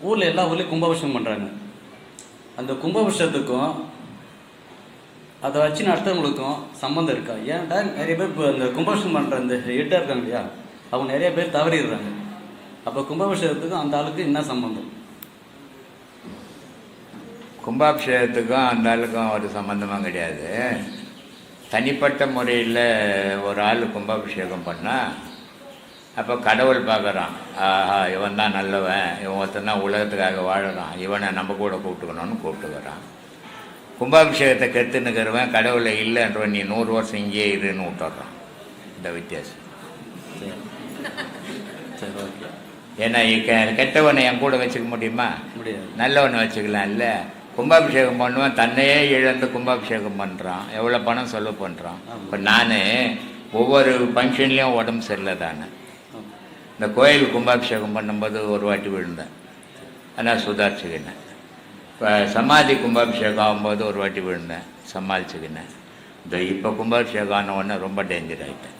ஊரில் எல்லா ஊர்லேயும் கும்பாபிஷேகம் பண்ணுறாங்க. அந்த கும்பாபிஷேகத்துக்கும் அதை வச்சு நடத்துறவங்களுக்கும் சம்மந்தம் இருக்கா? ஏன்டா நிறைய பேர் இப்போ அந்த கும்பாபிஷேகம் பண்ணுற அந்த ஹெட்டாக இருக்காங்க இல்லையா, அவங்க நிறைய பேர் தவறிடுறாங்க. அப்போ கும்பாபிஷேகத்துக்கும் அந்த ஆளுக்கு என்ன சம்மந்தம்? கும்பாபிஷேகத்துக்கும் அந்த ஆளுக்கும் ஒரு சம்மந்தமாக கிடையாது. தனிப்பட்ட முறையில் ஒரு ஆள் கும்பாபிஷேகம் பண்ணால் அப்போ கடவுள் பார்க்குறான், ஆஹா இவன் தான் நல்லவன், இவன் ஒருத்தன் தான் உலகத்துக்காக வாழறான், இவனை நம்ம கூட கூப்பிட்டுக்கணும்னு கூப்பிட்டுக்கிறான். கும்பாபிஷேகத்தை கெத்துன்னுக்கிறவன் கடவுளை இல்லைன்றவன் நீ 100 வருஷம் இங்கே இருன்னு விட்டுறான். இந்த வித்தியாசம். ஏன்னா கெட்டவனை என் கூட வச்சுக்க முடியுமா? முடியாது. நல்லவனை வச்சுக்கலாம் இல்லை. கும்பாபிஷேகம் பண்ணுவேன், தன்னையே இழந்து கும்பாபிஷேகம் பண்ணுறான், எவ்வளோ பணம் செலவு பண்ணுறான். இப்போ நான் ஒவ்வொரு ஃபங்க்ஷன்லேயும் உடம்பு சரியில்லை தானே. இந்த கோயில் கும்பாபிஷேகம் பண்ணும்போது ஒரு வாட்டி விழுந்தேன், ஆனால் சுதாரிச்சுக்கினேன். இப்போ சமாதி கும்பாபிஷேகம் ஆகும்போது ஒரு வாட்டி விழுந்தேன், சமாளிச்சுக்கினேன். இந்த இப்போ கும்பாபிஷேகம் ஆன உடனே ரொம்ப டேஞ்சர் ஆகிட்டேன்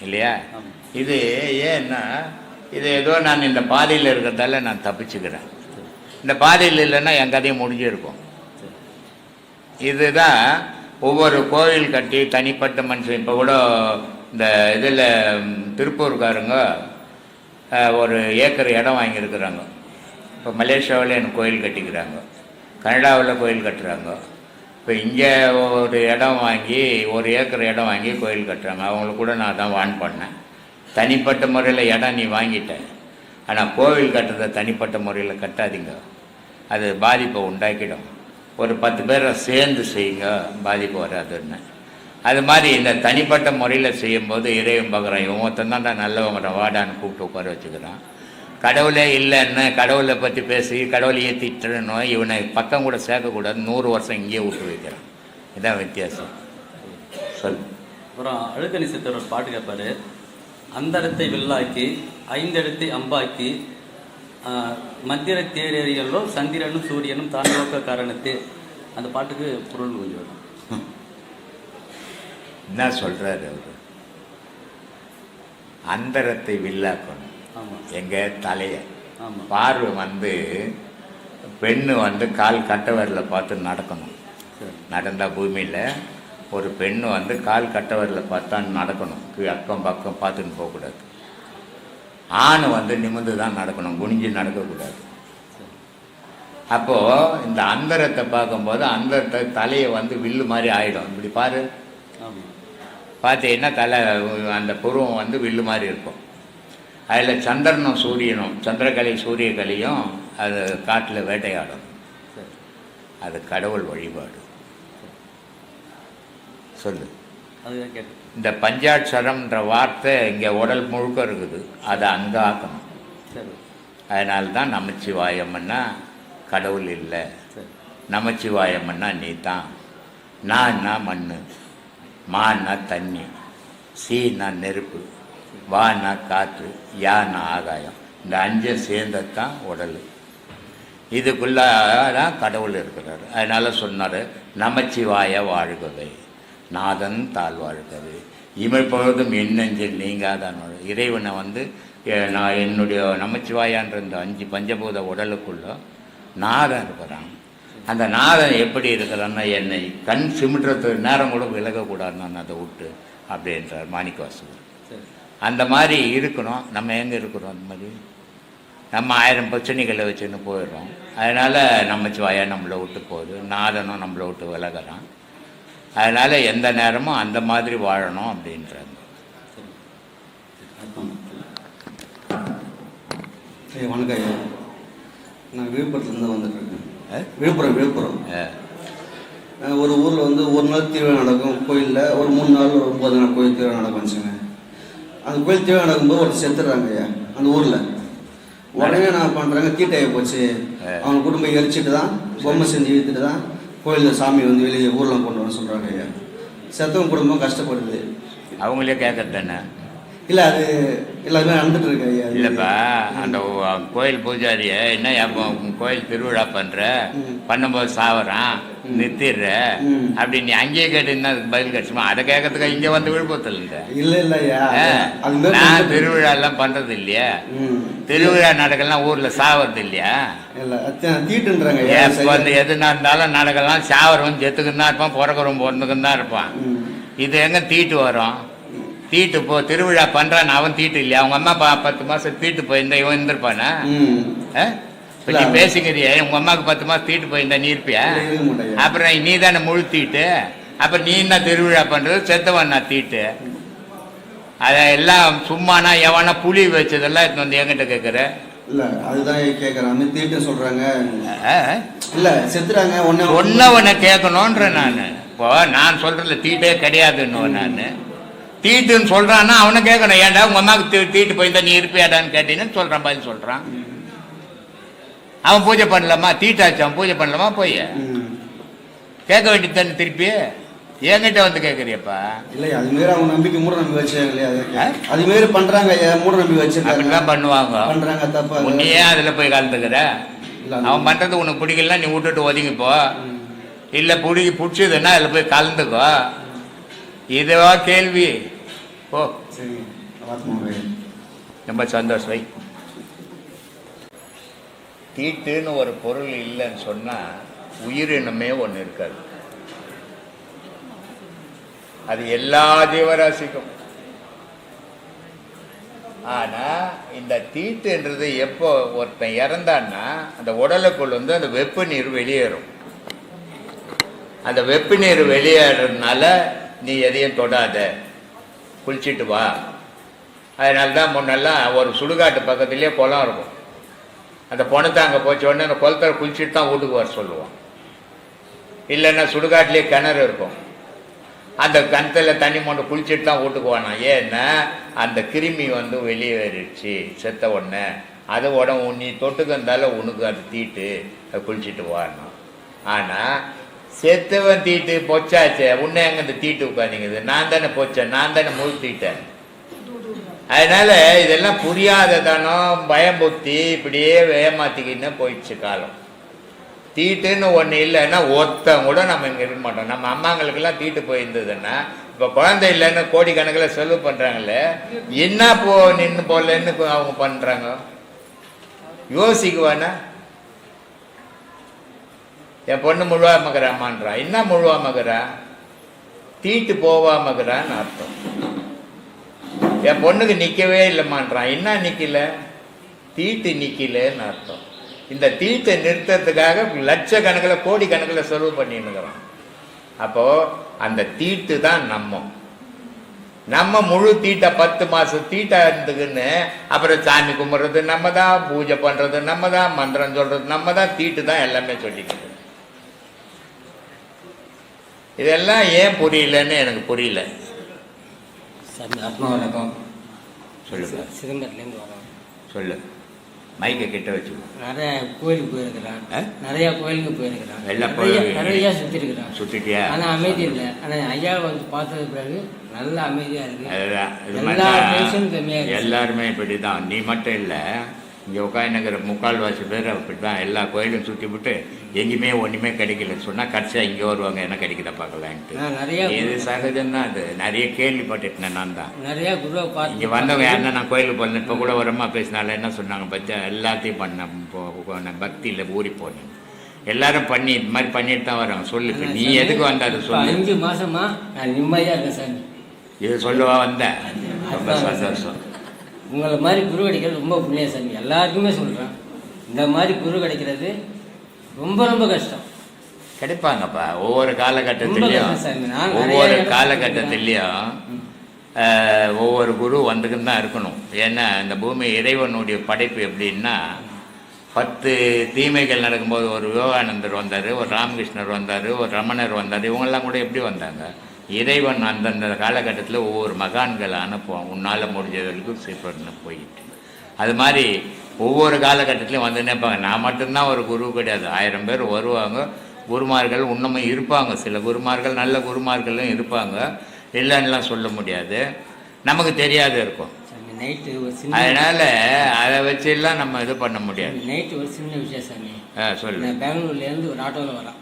இல்லையா? இது ஏன்னா இது ஏதோ நான் இந்த பாதையில் இருக்கிறதால நான் தப்பிச்சுக்கிறேன். இந்த பாதையில் இல்லைன்னா என் கதையும் முடிஞ்சிருக்கும். இதுதான் ஒவ்வொரு கோவில் கட்டி தனிப்பட்ட மனுஷன். இப்போ கூட இந்த இதில் திருப்பூர்காரங்க ஒரு ஏக்கர் இடம் வாங்கியிருக்கிறாங்க. இப்போ மலேசியாவில் எனக்கு கோயில் கட்டிக்கிறாங்க, கனடாவில் கோயில் கட்டுறாங்க. இப்போ இங்கே ஒரு இடம் வாங்கி, ஒரு ஏக்கர் இடம் வாங்கி கோயில் கட்டுறாங்க. அவங்களுக்கு கூட நான் தான் வான் பண்ணேன். தனிப்பட்ட முறையில் இடம் நீ வாங்கிட்ட, ஆனால் கோவில் கட்டுறதை தனிப்பட்ட முறையில் கட்டாதீங்க, அது பாதிப்பை உண்டாக்கிடும். ஒரு 10 பேரை சேர்ந்து செய்யுங்க, பாதிப்பு வராதுன்னு. அது மாதிரி இந்த தனிப்பட்ட முறையில் செய்யும்போது இறைவன் பார்க்குறான், இவன் ஒருத்தன் தான் நல்லவங்கிறான், வாடான்னு கூப்பிட்டு உட்கார வச்சுக்கிறான். கடவுளே இல்லைன்னு கடவுளை பற்றி பேசி கடவுளை ஏற்றிட்டுன்னு இவனை பக்கம் கூட சேர்க்கக்கூடாது, 100 வருஷம் இங்கேயே விட்டு வைக்கிறான். இதான் வித்தியாசம். சொல். அப்புறம் அழுக்கணி சித்தர் ஒரு பாட்டு கேட்பாரு, அந்த இடத்தை வில்லாக்கி 5 இடத்தை அம்பாக்கி மத்திய தேரேறியல்லோ சந்திரனும் சூரியனும் தான் நோக்க காரணத்தே. அந்த பாட்டுக்கு பொருள் கொஞ்சம் வரும். என்ன சொல்கிறாரு அவர்? அந்தரத்தை வில்லாக்கணும். எங்கள் தலையை பார்வை வந்து பெண்ணு வந்து கால் கட்டவரில் பார்த்து நடக்கணும். நடந்தால் பூமியில் ஒரு பெண்ணு வந்து கால் கட்டவரில் பார்த்தா நடக்கணும், அக்கம் பக்கம் பார்த்துன்னு போகக்கூடாது. ஆண் வந்து நிமிர்ந்து தான் நடக்கணும், குனிஞ்சு நடக்கக்கூடாது. அப்போது இந்த அந்தரத்தை பார்க்கும்போது அந்தரத்தை தலையை வந்து வில்லு மாதிரி ஆகிடும். இப்படி பாரு, பார்த்தீங்கன்னா தலை அந்த புருவம் வந்து வில்லு மாதிரி இருக்கும். அதில் சந்திரனும் சூரியனும், சந்திரகலை சூரியகலையும் அது காட்டில் வேட்டையாடும். அது கடவுள் வழிபாடு. சொல்லு. இந்த பஞ்சாட்சரம்ன்ற வார்த்தை இங்கே உடல் முழுக்க இருக்குது, அதை அங்கே ஆக்கணும். அதனால்தான் நமச்சிவாயம்னா கடவுள் இல்லை, நமச்சிவாயம்னா நீ தான். நான்னா மண், மான்னா தண்ணி, சீனா நெருப்பு, வானா காற்று, யானா ஆகாயம். இந்த 5 சேர்ந்ததான் உடல். இதுக்குள்ளதான் கடவுள் இருக்கிறார். அதனால சொன்னார், நமச்சிவாய வாழ்கவே, நாதன் தாழ்வாழ்கவே, இமைப்பொழுதும் எண்ணெஞ்சில் நீங்காதான். இறைவனை வந்து நான் என்னுடைய நமச்சிவாயான்ற இந்த 5 பஞ்சபூத உடலுக்குள்ள நாதன் இருக்கிறான். அந்த நாதன் எப்படி இருக்கிறான்னா, என்னை கண் சிமிட்டுறது நேரம் கூட விலகக்கூடாது நான் அதை விட்டு அப்படின்றார் மாணிக்கவாசகர். அந்த மாதிரி இருக்கணும். நம்ம எங்கே இருக்கிறோம்? அந்த மாதிரி நம்ம 1000 பிரச்சனைகளை வச்சுன்னு போயிடுறோம். அதனால் நமச்சிவாயா நம்மளை விட்டு போகுது, நாதனும் நம்மளை விட்டு விலகிறான். அதனால் எந்த நேரமும் அந்த மாதிரி வாழணும் அப்படின்றாங்க. வணக்கம் ஐயா, நான் விழுப்புரத்துலேருந்து வந்துட்டுருக்கேன். விழுப்புரம் ஒரு ஊரில் வந்து ஒரு நாள் திருவிழா நடக்கும் கோயிலில், ஒரு 3 நாள் ஒரு 9 நாள் கோயில் திருவிழா நடக்கும் வச்சுங்க. அந்த கோயில் திருவிழா நடக்கும்போது ஒரு செத்துடுறாங்க ஐயா அந்த ஊரில். உடனே நான் பண்ணுறாங்க, தீட்டாகி போச்சு, அவங்க குடும்பம் எரிச்சிட்டு தான் பொம்மை செஞ்சு இழுத்துட்டு தான் கோயிலில் சாமி வந்து வெளியே ஊரில் கொண்டு வர சொல்கிறாங்க ஐயா. செத்தவங்க குடும்பம் கஷ்டப்படுது. அவங்களே கேட்கறது தானே. இல்லை அது எல்லாமே நடந்துட்டு இருக்கு ஐயா. இல்லைப்பா, அந்த கோயில் பூஜாரிய என்ன அப்போ கோயில் திருவிழா பண்ணுற பண்ணும்போது சாவறான் நிறுத்திடுற அப்படி நீ அங்கேயே கேட்டுன்னா அதுக்கு பதில் கிடைச்சுமா? அதை கேட்கறதுக்கு இங்கே வந்து விழுப்புரத்தில் இல்லை. இல்லை ஐயா, நான் திருவிழா எல்லாம் பண்ணுறது இல்லையா? திருவிழா நாடகம்லாம் ஊரில் சாவறது இல்லையா? தீட்டுன்றாங்க. இப்போ வந்து எதுனா இருந்தாலும் நாடகம்லாம் சாவரவன் செத்துக்குன்னு தான் இருப்பான், பிறக்கிறவன் பிறந்துக்குன்னு தான் இருப்பான். இது எங்கே தீட்டு வரும்? தீட்டு போ திருவிழா பண்றான் அவன் தீட்டு இல்லையா? அவங்க அம்மா 10 மாசம் தீட்டு போயிருந்தா இவன் இருந்திருப்பானா? இப்போ நீ பேசிக்கிறிய உங்க அம்மாவுக்கு 10 மாசம் தீட்டு போயிருந்தா நீ இருப்பியா? அப்புறம் நீ தானே முழு தீட்டு. அப்புறம் நீ என்ன திருவிழா பண்றது? செத்தவன் நான் தீட்டு. அதெல்லாம் சும்மானா எவனா புளி வச்சதெல்லாம் இது வந்து என்கிட்ட கேட்குற? இல்ல அதுதான் கேட்கறாங்க, தீட்டு சொல்றாங்க. இல்ல செத்துறாங்க ஒன்ன கேட்கணுன்ற நான். இப்போ நான் சொல்றதுல தீட்டே கிடையாதுன்னு நான் தீட்டுன்னு சொல்றான்னா அவனை கேட்கணும். ஏன்டா உங்க அம்மாவுக்கு தீட்டு போயிருந்தா நீ இருப்பியாடான்னு கேட்டீங்கன்னு சொல்றான், பதில் சொல்றான். அவன் பூஜை பண்ணலாமா? தீட்டாச்சு அவன் பூஜை பண்ணலாமா? போய் கேட்க வேண்டியது தானே திருப்பி. என்கிட்ட வந்து கேட்குறியப்பா? இல்லை அது மாரி அவங்க நம்பிக்கை மூட நம்பி வச்சாங்க இல்லையா? அது மாரி பண்றாங்க, மூட நம்பி வச்சிருக்காங்க. அப்படிதான் பண்ணுவாங்க, பண்றாங்க தப்பா. நீ ஏன் அதில் போய் கலந்துக்கிற? அவன் பண்றது உனக்கு பிடிக்கலன்னா நீ விட்டுட்டு ஒதுங்கிப்போ. இல்லை பிடிச்சதுன்னா அதில் போய் கலந்துக்கோ. இதுவா கேள்வி? ஓ சரி, ரொம்ப சந்தோஷம். வை. தீட்டுன்னு ஒரு பொருள் இல்லைன்னு சொன்னா உயிரினமே ஒன்று இருக்காது. அது எல்லா ஜீவராசிக்கும். ஆனா இந்த தீட்டுன்றது எப்போ ஒருத்தன் இறந்தான்னா அந்த உடலுக்குள் வந்து அந்த வெப்ப நீர் வெளியேறும். அந்த வெப்ப நீர் வெளியேறதுனால நீ எதையும் தொடாத, குளிச்சுட்டு வா. அதனால தான் முன்னெல்லாம் ஒரு சுடுகாட்டு பக்கத்துலேயே குளம் இருக்கும். அந்த பொணத்தை அங்கே போச்ச உடனே அந்த குளத்தில் குளிச்சுட்டு தான் வீட்டுக்கு வர சொல்லுவோம். இல்லைன்னா சுடுகாட்டிலே கிணறு இருக்கும், அந்த கிணத்துல தண்ணி மொண்டு குளிச்சுட்டு தான் வீட்டுக்கு வானான். ஏன்னா அந்த கிருமி வந்து வெளியேறிடுச்சு செத்த உடனே. அது உடம்பு நீ தொட்டுக்கு இருந்தாலும் உனக்கு அது தீட்டு, அதை குளிச்சுட்டு வாணும். ஆனால் செத்தவன் தீட்டு பொச்சாச்சே, உன்னை எங்க இந்த தீட்டு உட்காந்துங்குது? நான் தானே பொச்சேன், நான் தானே முழு தீட்டேன். அதனால இதெல்லாம் புரியாததானோ பயம்புத்தி இப்படியே ஏமாத்திக்கின்னு போயிடுச்சு காலம். தீட்டுன்னு ஒன்று இல்லைன்னா ஒருத்தன் கூட நம்ம இங்கே இருக்க மாட்டோம். நம்ம அம்மாங்களுக்கெல்லாம் தீட்டு போயிருந்ததுன்னா இப்போ குழந்தை இல்லைன்னு கோடிக்கணக்கில் செலவு பண்ணுறாங்களே, என்ன நின்று போகலன்னு அவங்க பண்ணுறாங்க. யோசிக்குவானா? என் பொண்ணு முழுவாமக்கிறாம்மான்றா. என்ன முழுவாமக்கிறா? தீட்டு போவாமக்கிறான்னு அர்த்தம். என் பொண்ணுக்கு நிற்கவே இல்லைம்மான்றான். என்ன நிற்கல? தீட்டு நிற்கலன்னு அர்த்தம். இந்த தீட்டை நிறுத்தத்துக்காக லட்சக்கணக்கில் கோடிக்கணக்கில் செலவு பண்ணின்னுக்கிறோம். அப்போது அந்த தீட்டு தான் நம்ம முழு தீட்டை 10 மாதம் தீட்டா இருந்துக்குன்னு அப்புறம் சாமி கும்பிட்றது நம்ம தான், பூஜை பண்ணுறது நம்ம தான், மந்திரம் சொல்கிறது நம்ம தான், தீட்டு தான் எல்லாமே சொல்லிக்கிறது. இதெல்லாம் ஏன் புரியலன்னு எனக்கு புரியல. வணக்கம். சொல்லுங்க. சிதம்பரத்துலேருந்து வரோம். சொல்லு, மைக்கை கிட்ட வச்சு. நிறைய கோயிலுக்கு போயிருக்கிறான், நிறைய கோயிலுக்கு போயிருக்கிறான், எல்லாம் நிறைய சுற்றிருக்கிறான். சுற்றிட்டியா? ஆனால் அமைதி இல்லை. ஆனால் ஐயா வந்து பார்த்தது பிறகு நல்ல அமைதியாக இருக்கு. எல்லா டென்ஷனும் கம்மியாக இருக்கு. எல்லாருமே இப்படி தான், நீ மட்டும் இல்லை. இங்கே உட்காந்துங்கிற 3/4 பேர் அப்படி தான். எல்லா கோயிலும் சுற்றி விட்டு எங்கேயுமே ஒன்றுமே கிடைக்கலன்னு சொன்னால் கடைசியாக இங்கே வருவாங்க, என்ன கிடைக்குதா பார்க்கலான்ட்டு. நிறைய இது சகஜம்தான். அது நிறைய கேள்விப்பட்டுட்டேன். நான் தான் நிறைய குருவை பார்த்து இங்கே வந்தவங்க யாருன்னா நான் கோயிலுக்கு போனேன். இப்போ கூட ஒரு அம்மா பேசினால என்ன சொன்னாங்க பச்சா, எல்லாத்தையும் பண்ண பக்தியில் ஊறி போனேன். எல்லாரும் பண்ணி இது மாதிரி பண்ணிட்டு தான் வராங்க. சொல்லு, இப்போ நீ எதுக்கு வந்த அதை சொல்லு. 5 மாசமா நான் நிம்மதியாக இருக்கேன் சாமி. இது சொல்லவா வந்தேன்? ரொம்ப சந்தோஷம். உங்களை மாதிரி குரு கிடைக்கிறது ரொம்ப புண்ணியம் சாமி. எல்லாருக்குமே சொல்கிறேன், இந்த மாதிரி குரு கிடைக்கிறது ரொம்ப ரொம்ப கஷ்டம். கிடைப்பாங்கப்பா ஒவ்வொரு காலகட்டத்திலையும். ஒவ்வொரு குரு வந்துக்குன்னு தான் இருக்கணும். ஏன்னா இந்த பூமி இறைவனுடைய படைப்பு எப்படின்னா, 10 தீமைகள் நடக்கும்போது ஒரு விவேகானந்தர் வந்தார், ஒரு ராமகிருஷ்ணர் வந்தார், ஒரு ரமணர் வந்தார். இவங்கெல்லாம் கூட எப்படி வந்தாங்க? இறைவன் அந்தந்த காலகட்டத்தில் ஒவ்வொரு மகான்களை அனுப்புவான். உன்னால் முடிஞ்சவர்களுக்கு சீப்பர்னு போயிட்டு அது மாதிரி ஒவ்வொரு காலகட்டத்திலையும் வந்து நினைப்பாங்க. நான் மட்டும்தான் ஒரு குரு கிடையாது, 1000 பேர் வருவாங்க. குருமார்கள் இன்னமும் இருப்பாங்க. சில குருமார்கள் நல்ல குருமார்களும் இருப்பாங்க, இல்லைன்னுலாம் சொல்ல முடியாது. நமக்கு தெரியாது இருக்கும். நைட்டு ஒரு சின்ன அதனால் அதை வச்செல்லாம் நம்ம இது பண்ண முடியாது. நைட்டு ஒரு சின்ன விஷயம் சாமி. சொல்லு. நான் பெங்களூர்லேருந்து ஒரு ஆட்டோவில் வரேன்.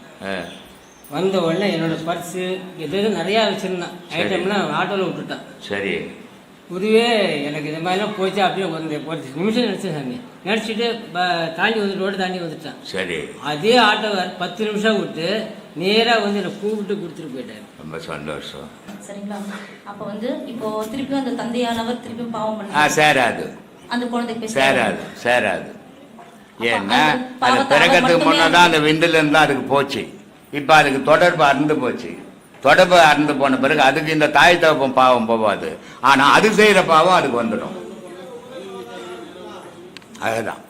வந்த உடனே என்னோட பர்ஸு எது நிறையா வச்சுருந்தேன், ஐட்டம்லாம் ஆட்டோவில் விட்டுட்டேன். சரி. இதுவே எனக்கு இந்த மாதிரிலாம் போச்சு அப்படியே ஒரு நிமிஷம் நினச்சேன் சாமி. நினச்சிட்டு தாண்டி வந்துட்டு ரோடு தாண்டி வந்துட்டேன். சரி. அதே ஆட்டோவர் 10 நிமிஷம் விட்டு நேராக வந்து என்னை கூப்பிட்டு கொடுத்துட்டு போயிட்டாரு. ரொம்ப சந்தோஷம். சரிங்களா? அப்போ வந்து இப்போ திருப்பி அந்த தந்தையானவர் திருப்பி பாவம் பண்ண சேராது, அந்த குழந்தைக்கு சேராது. ஏன்னா அது பிறக்கிறதுக்கு முன்னதான் அந்த விந்துல இருந்தா அதுக்கு போச்சு. இப்போ அதுக்கு தொடர்பு அறுந்து போச்சு. தொடர்பு அறுந்து போன பிறகு அதுக்கு இந்த தாய் தகப்பன் பாவம் போகாது. ஆனா அது செய்யற பாவம் அதுக்கு வந்துடும். அதுதான்.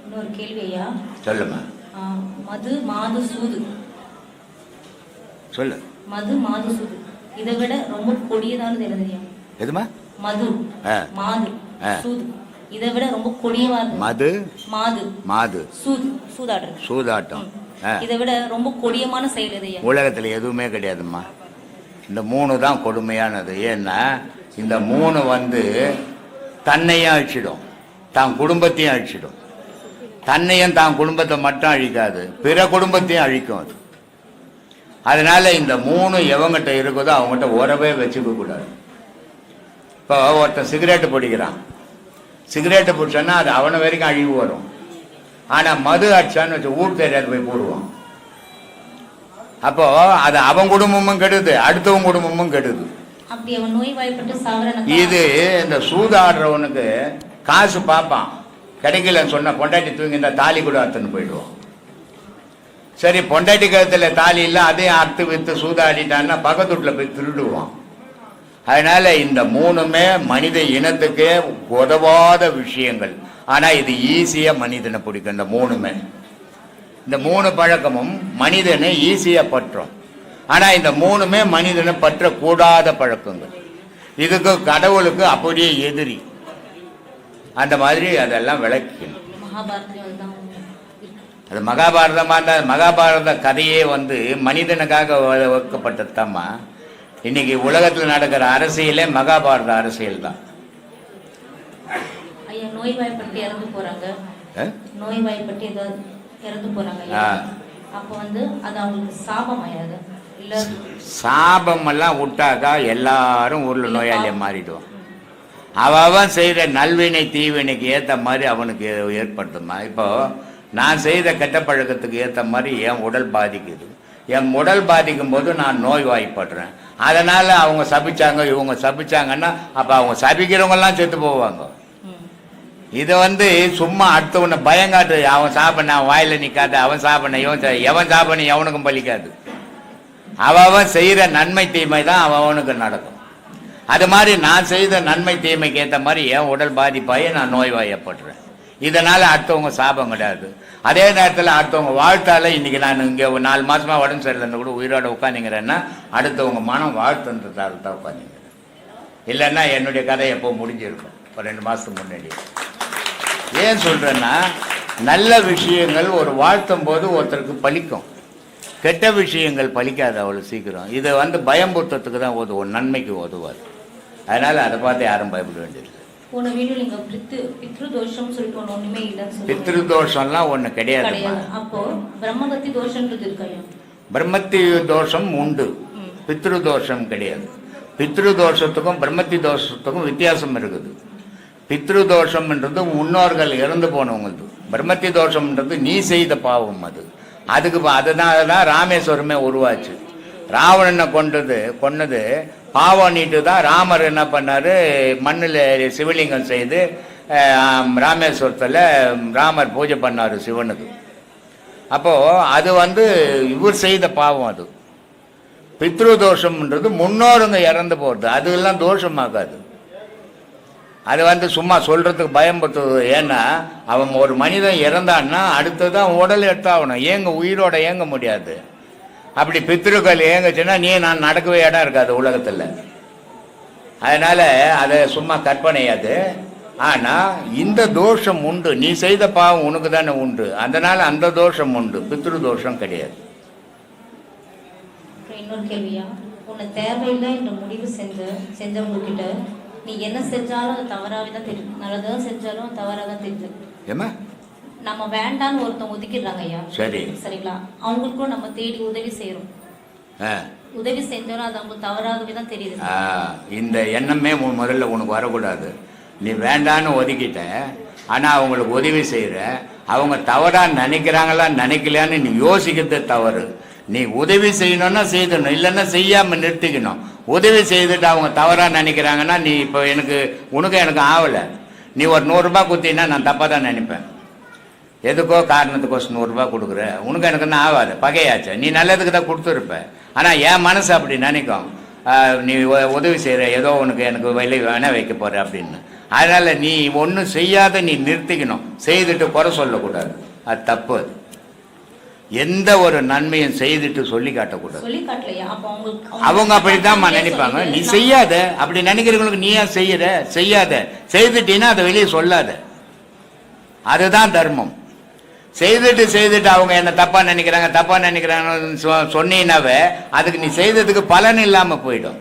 இன்னொரு கேள்வி ஐயா. சொல்லுமா. மது மாது சூது. சொல்லு. மது மாது சூது இதை விட ரொம்ப கொடியதானது எழுதுறியா? எதுமா? மது மாது சூது இதை விட ரொம்ப கொடியவாது. மது மாது மாது சூதாட்டம் இதை விட ரொம்ப கொடியமான செயல் எதையா? உலகத்துல எதுவுமே கிடையாதும்மா. இந்த 3 தான் கொடுமையானது. ஏன்னா இந்த 3 வந்து தன்னையும் அழிச்சிடும், தான் குடும்பத்தையும் அழிச்சிடும். தன்னையும் தான் குடும்பத்தை மட்டும் அழிக்காது, பிற குடும்பத்தையும் அழிக்கும் அது. அதனால இந்த 3 எவங்கிட்ட இருக்குதோ அவங்ககிட்ட உறவே வச்சுக்க கூடாது. இப்போ ஒருத்தன் சிகரெட்டு பிடிக்கிறான், சிகரெட்டு பிடிச்சான்னா அது அவனை வரைக்கும் அழிவு வரும். ஆனால் மது அடிச்சான்னு வச்சு ஊர் தெரியாது போய் போடுவான். அப்போ அது அவன் குடும்பமும் கெடுது, அடுத்தவன் குடும்பமும் கெடுது. இது இந்த சூதாடுறவனுக்கு காசு பார்ப்பான், கிடைக்கலன்னு சொன்ன பொண்டாட்டி தூங்கி இந்த தாலி கூட அறுத்துன்னு போயிடுவான். சரி, பொண்டாட்டி கழுத்துல தாலி இல்லை, அதையும் அறுத்து வித்து சூதாடிட்டான்னா பக்கத்து வீட்டில் போய் திருடுவான். அதனால இந்த 3மே மனித இனத்துக்கே உதவாத விஷயங்கள். ஆனா இது ஈஸியா மனிதனை பிடிக்கும். இந்த 3மே, இந்த 3 பழக்கமும் மனிதனை ஈஸியா பற்றும். ஆனா இந்த 3மே மனிதனை பற்றக்கூடாத பழக்கங்கள். இதுக்கு கடவுளுக்கு அப்படியே எதிரி. அந்த மாதிரி அதெல்லாம் விளக்கணும். அது மகாபாரதமா இருந்தா மகாபாரத கதையே வந்து மனிதனுக்காக வைக்கப்பட்டதுதாம்மா. இன்னைக்கு உலகத்தில் நடக்கிற அரசியலே மகாபாரத அரசியல் தான். நோய்வாய்ப்பட்டு இறந்து போறாங்க, நோய்வாய்ப்பட்டு இறந்து போறாங்க. அப்போ வந்து அது அவங்களுக்கு சாபம் ஆயாது இல்ல? சாபம் எல்லாம் விட்டாக்கா எல்லாரும் ஊர்ல நோயாளியா மாறிடுவான். அவன் செய்யற நல்வினை தீவினைக்கு ஏத்த மாதிரி அவனுக்கு ஏற்படுத்துமா. இப்போ நான் செய்த கெட்ட பழக்கத்துக்கு ஏற்ற மாதிரி என் உடல் பாதிக்குது. என் உடல் பாதிக்கும் போது நான் நோய்வாய்ப்படுறேன். அதனால அவங்க சபிச்சாங்க, இவங்க சபிச்சாங்கன்னா அப்ப அவங்க சபிக்கிறவங்கெல்லாம் செத்து போவாங்க. இதை வந்து சும்மா அடுத்தவனை பயங்காட்டு, அவன் சாப்பிட வாயில நிக்காது, அவன் சாப்பிட எவன் சாப்பிட எவனுக்கும் பலிக்காது. அவன் செய்யற நன்மை தீமை தான் அவனுக்கு நடக்கும். அது மாதிரி நான் செய்த நன்மை தீமைக்கு ஏற்ற மாதிரி என் உடல் பாதிப்பாயே நான் நோய்வாயப்படுறேன். இதனால அடுத்தவங்க சாபம் கிடையாது. அதே நேரத்தில் அடுத்தவங்க வாழ்த்தால இன்னைக்கு நான் இங்கே 4 மாசமா உடம்பு சரியில்லைன்னு கூட உயிரோட உட்காந்துங்கிறேன்னா அடுத்தவங்க மனம் வாழ்த்துன்றதால தான் உட்காந்துங்கிறேன். இல்லைன்னா என்னுடைய கதை எப்போ முடிஞ்சிருக்கும் ஒரு 2 மாசத்துக்கு முன்னாடி. ஏன் சொல்றேன்னா, நல்ல விஷயங்கள் ஒரு வாழ்த்தும் போது ஒருத்தருக்கு பலிக்கும், கெட்ட விஷயங்கள் பலிக்காது அவ்வளோ சீக்கிரம். இதை வந்து பயம்புறுத்தத்துக்கு தான் உதவும், நன்மைக்கு உதவாது. அதனால அதை பார்த்து யாரும் பயப்பட வேண்டியது. போன வீடியோ நீங்க பித்ருதோஷம் சொல்லிட்டு ஒண்ணுமே இல்லைன்னு சொல்லுங்க. பித்ருதோஷம்லாம் ஒண்ணு கிடையாது. அப்போ பிரம்மகத்தி தோஷம்ன்றது இருக்காயா? பிரம்மத்தி தோஷம் உண்டு, பித்ருதோஷம் கிடையாது. பித்ருதோஷத்துக்கும் பிரம்மத்தி தோஷத்துக்கும் வித்தியாசம் இருக்குது. பித்ருதோஷம்ன்றது முன்னோர்கள் இறந்து போனவங்களது. பிரம்மத்தி தோஷம்ன்றது நீ செய்த பாவம். அதுக்கு அதனால தான் ராமேஸ்வரமே உருவாச்சு. ராவணனை கொன்னது பாவம் நீட்டு தான். ராமர் என்ன பண்ணாரு, மண்ணில் சிவலிங்கம் செய்து ராமேஸ்வரத்தில் ராமர் பூஜை பண்ணார் சிவனுக்கு. அப்போ அது வந்து இவர் செய்த பாவம். அது பித்ருதோஷம்ன்றது முன்னோருங்க இறந்து போகிறது, அதெல்லாம் தோஷமாகாது. அது வந்து சும்மா சொல்றதுக்கு பயன்படுத்துவது. ஏன்னா அவன் ஒரு மனிதன் இறந்தான்னா அடுத்ததான் உடல் எடுத்தாகணும், ஏங்க உயிரோட ஏங்க முடியாது. அப்படி பித்ருக்கள் ஏங்குச்சுன்னா நான் நடக்கவே இடம் இருக்காது உலகத்தில். அதனால அதை சும்மா கற்பனையாது. ஆனா இந்த தோஷம் உண்டு, நீ செய்த பாவம் உனக்கு தானே உண்டு, அதனால அந்த தோஷம் உண்டு, பித்ரு தோஷம் கிடையாது. இன்னொரு கேள்வியா, உன்னை தேவையில்லை என்ற முடிவு செஞ்சவங்க கிட்ட நீ என்ன செஞ்சாலும் அது தவறாகவே தான் தெரியும், நல்லதாக செஞ்சாலும் தவறாக தான் தெரியுது. ஏமா நம்ம வேண்டான்னு ஒருத்தவங்க ஒதுக்கிடுறாங்க ஐயா. சரி சரிங்களா? அவங்களுக்கும் நம்ம தேடி உதவி செய்யறோம். உதவி செஞ்சாலும் அது அவங்களுக்கு தவறாகவே தான் தெரியுது. இந்த எண்ணமே முதல்ல உனக்கு வரக்கூடாது. நீ வேண்டான்னு ஒதுக்கிட்ட, ஆனால் அவங்களுக்கு உதவி செய்கிற, அவங்க தவறாக நினைக்கிறாங்களா நினைக்கலையான்னு நீ யோசிக்கிறது தவறு. நீ உதவி செய்யணும்னா செய்யணும், இல்லைன்னா செய்யாமல் நிறுத்திக்கணும். உதவி செய்துட்டு அவங்க தவறாக நினைக்கிறாங்கன்னா நீ இப்போ உனக்கு எனக்கு ஆகலை. நீ ஒரு 100 ரூபாய் கொடுத்தீங்கன்னா நான் தப்பாக தான் நினைப்பேன். எதுக்கோ காரணத்துக்கோசம் 100 ரூபாய் கொடுக்குற, உனக்கு எனக்குன்னு ஆகாது, பகையாச்சு. நீ நல்லதுக்கு தான் கொடுத்துருப்ப. ஆனால் என் மனசு அப்படி நினைக்கும், நீ உதவி செய்கிற, ஏதோ எனக்கு விலை வேணால் வைக்க போகிற அப்படின்னு. அதனால் நீ ஒன்றும் செய்யாத நீ நிறுத்திக்கணும். செய்துட்டு குறை சொல்லக்கூடாது, அது தப்பு. அது எந்த ஒரு நன்மையும் செய்துட்டு சொல்லி காட்டக்கூடாது. அவங்க அப்படித்தான்மா நினைப்பாங்க. நீ செய்யாத, அப்படி நினைக்கிறவங்களுக்கு நீ ஏன் செய்யாத, செய்துட்டீன்னா அதை வெளியே சொல்லாத. அதுதான் தர்மம். செய்துட்டு அவங்க என்ன தப்பா நினைக்கிறாங்க சொன்னீங்கன்னாவே அதுக்கு நீ செய்ததுக்கு பலன் இல்லாம போயிடும்.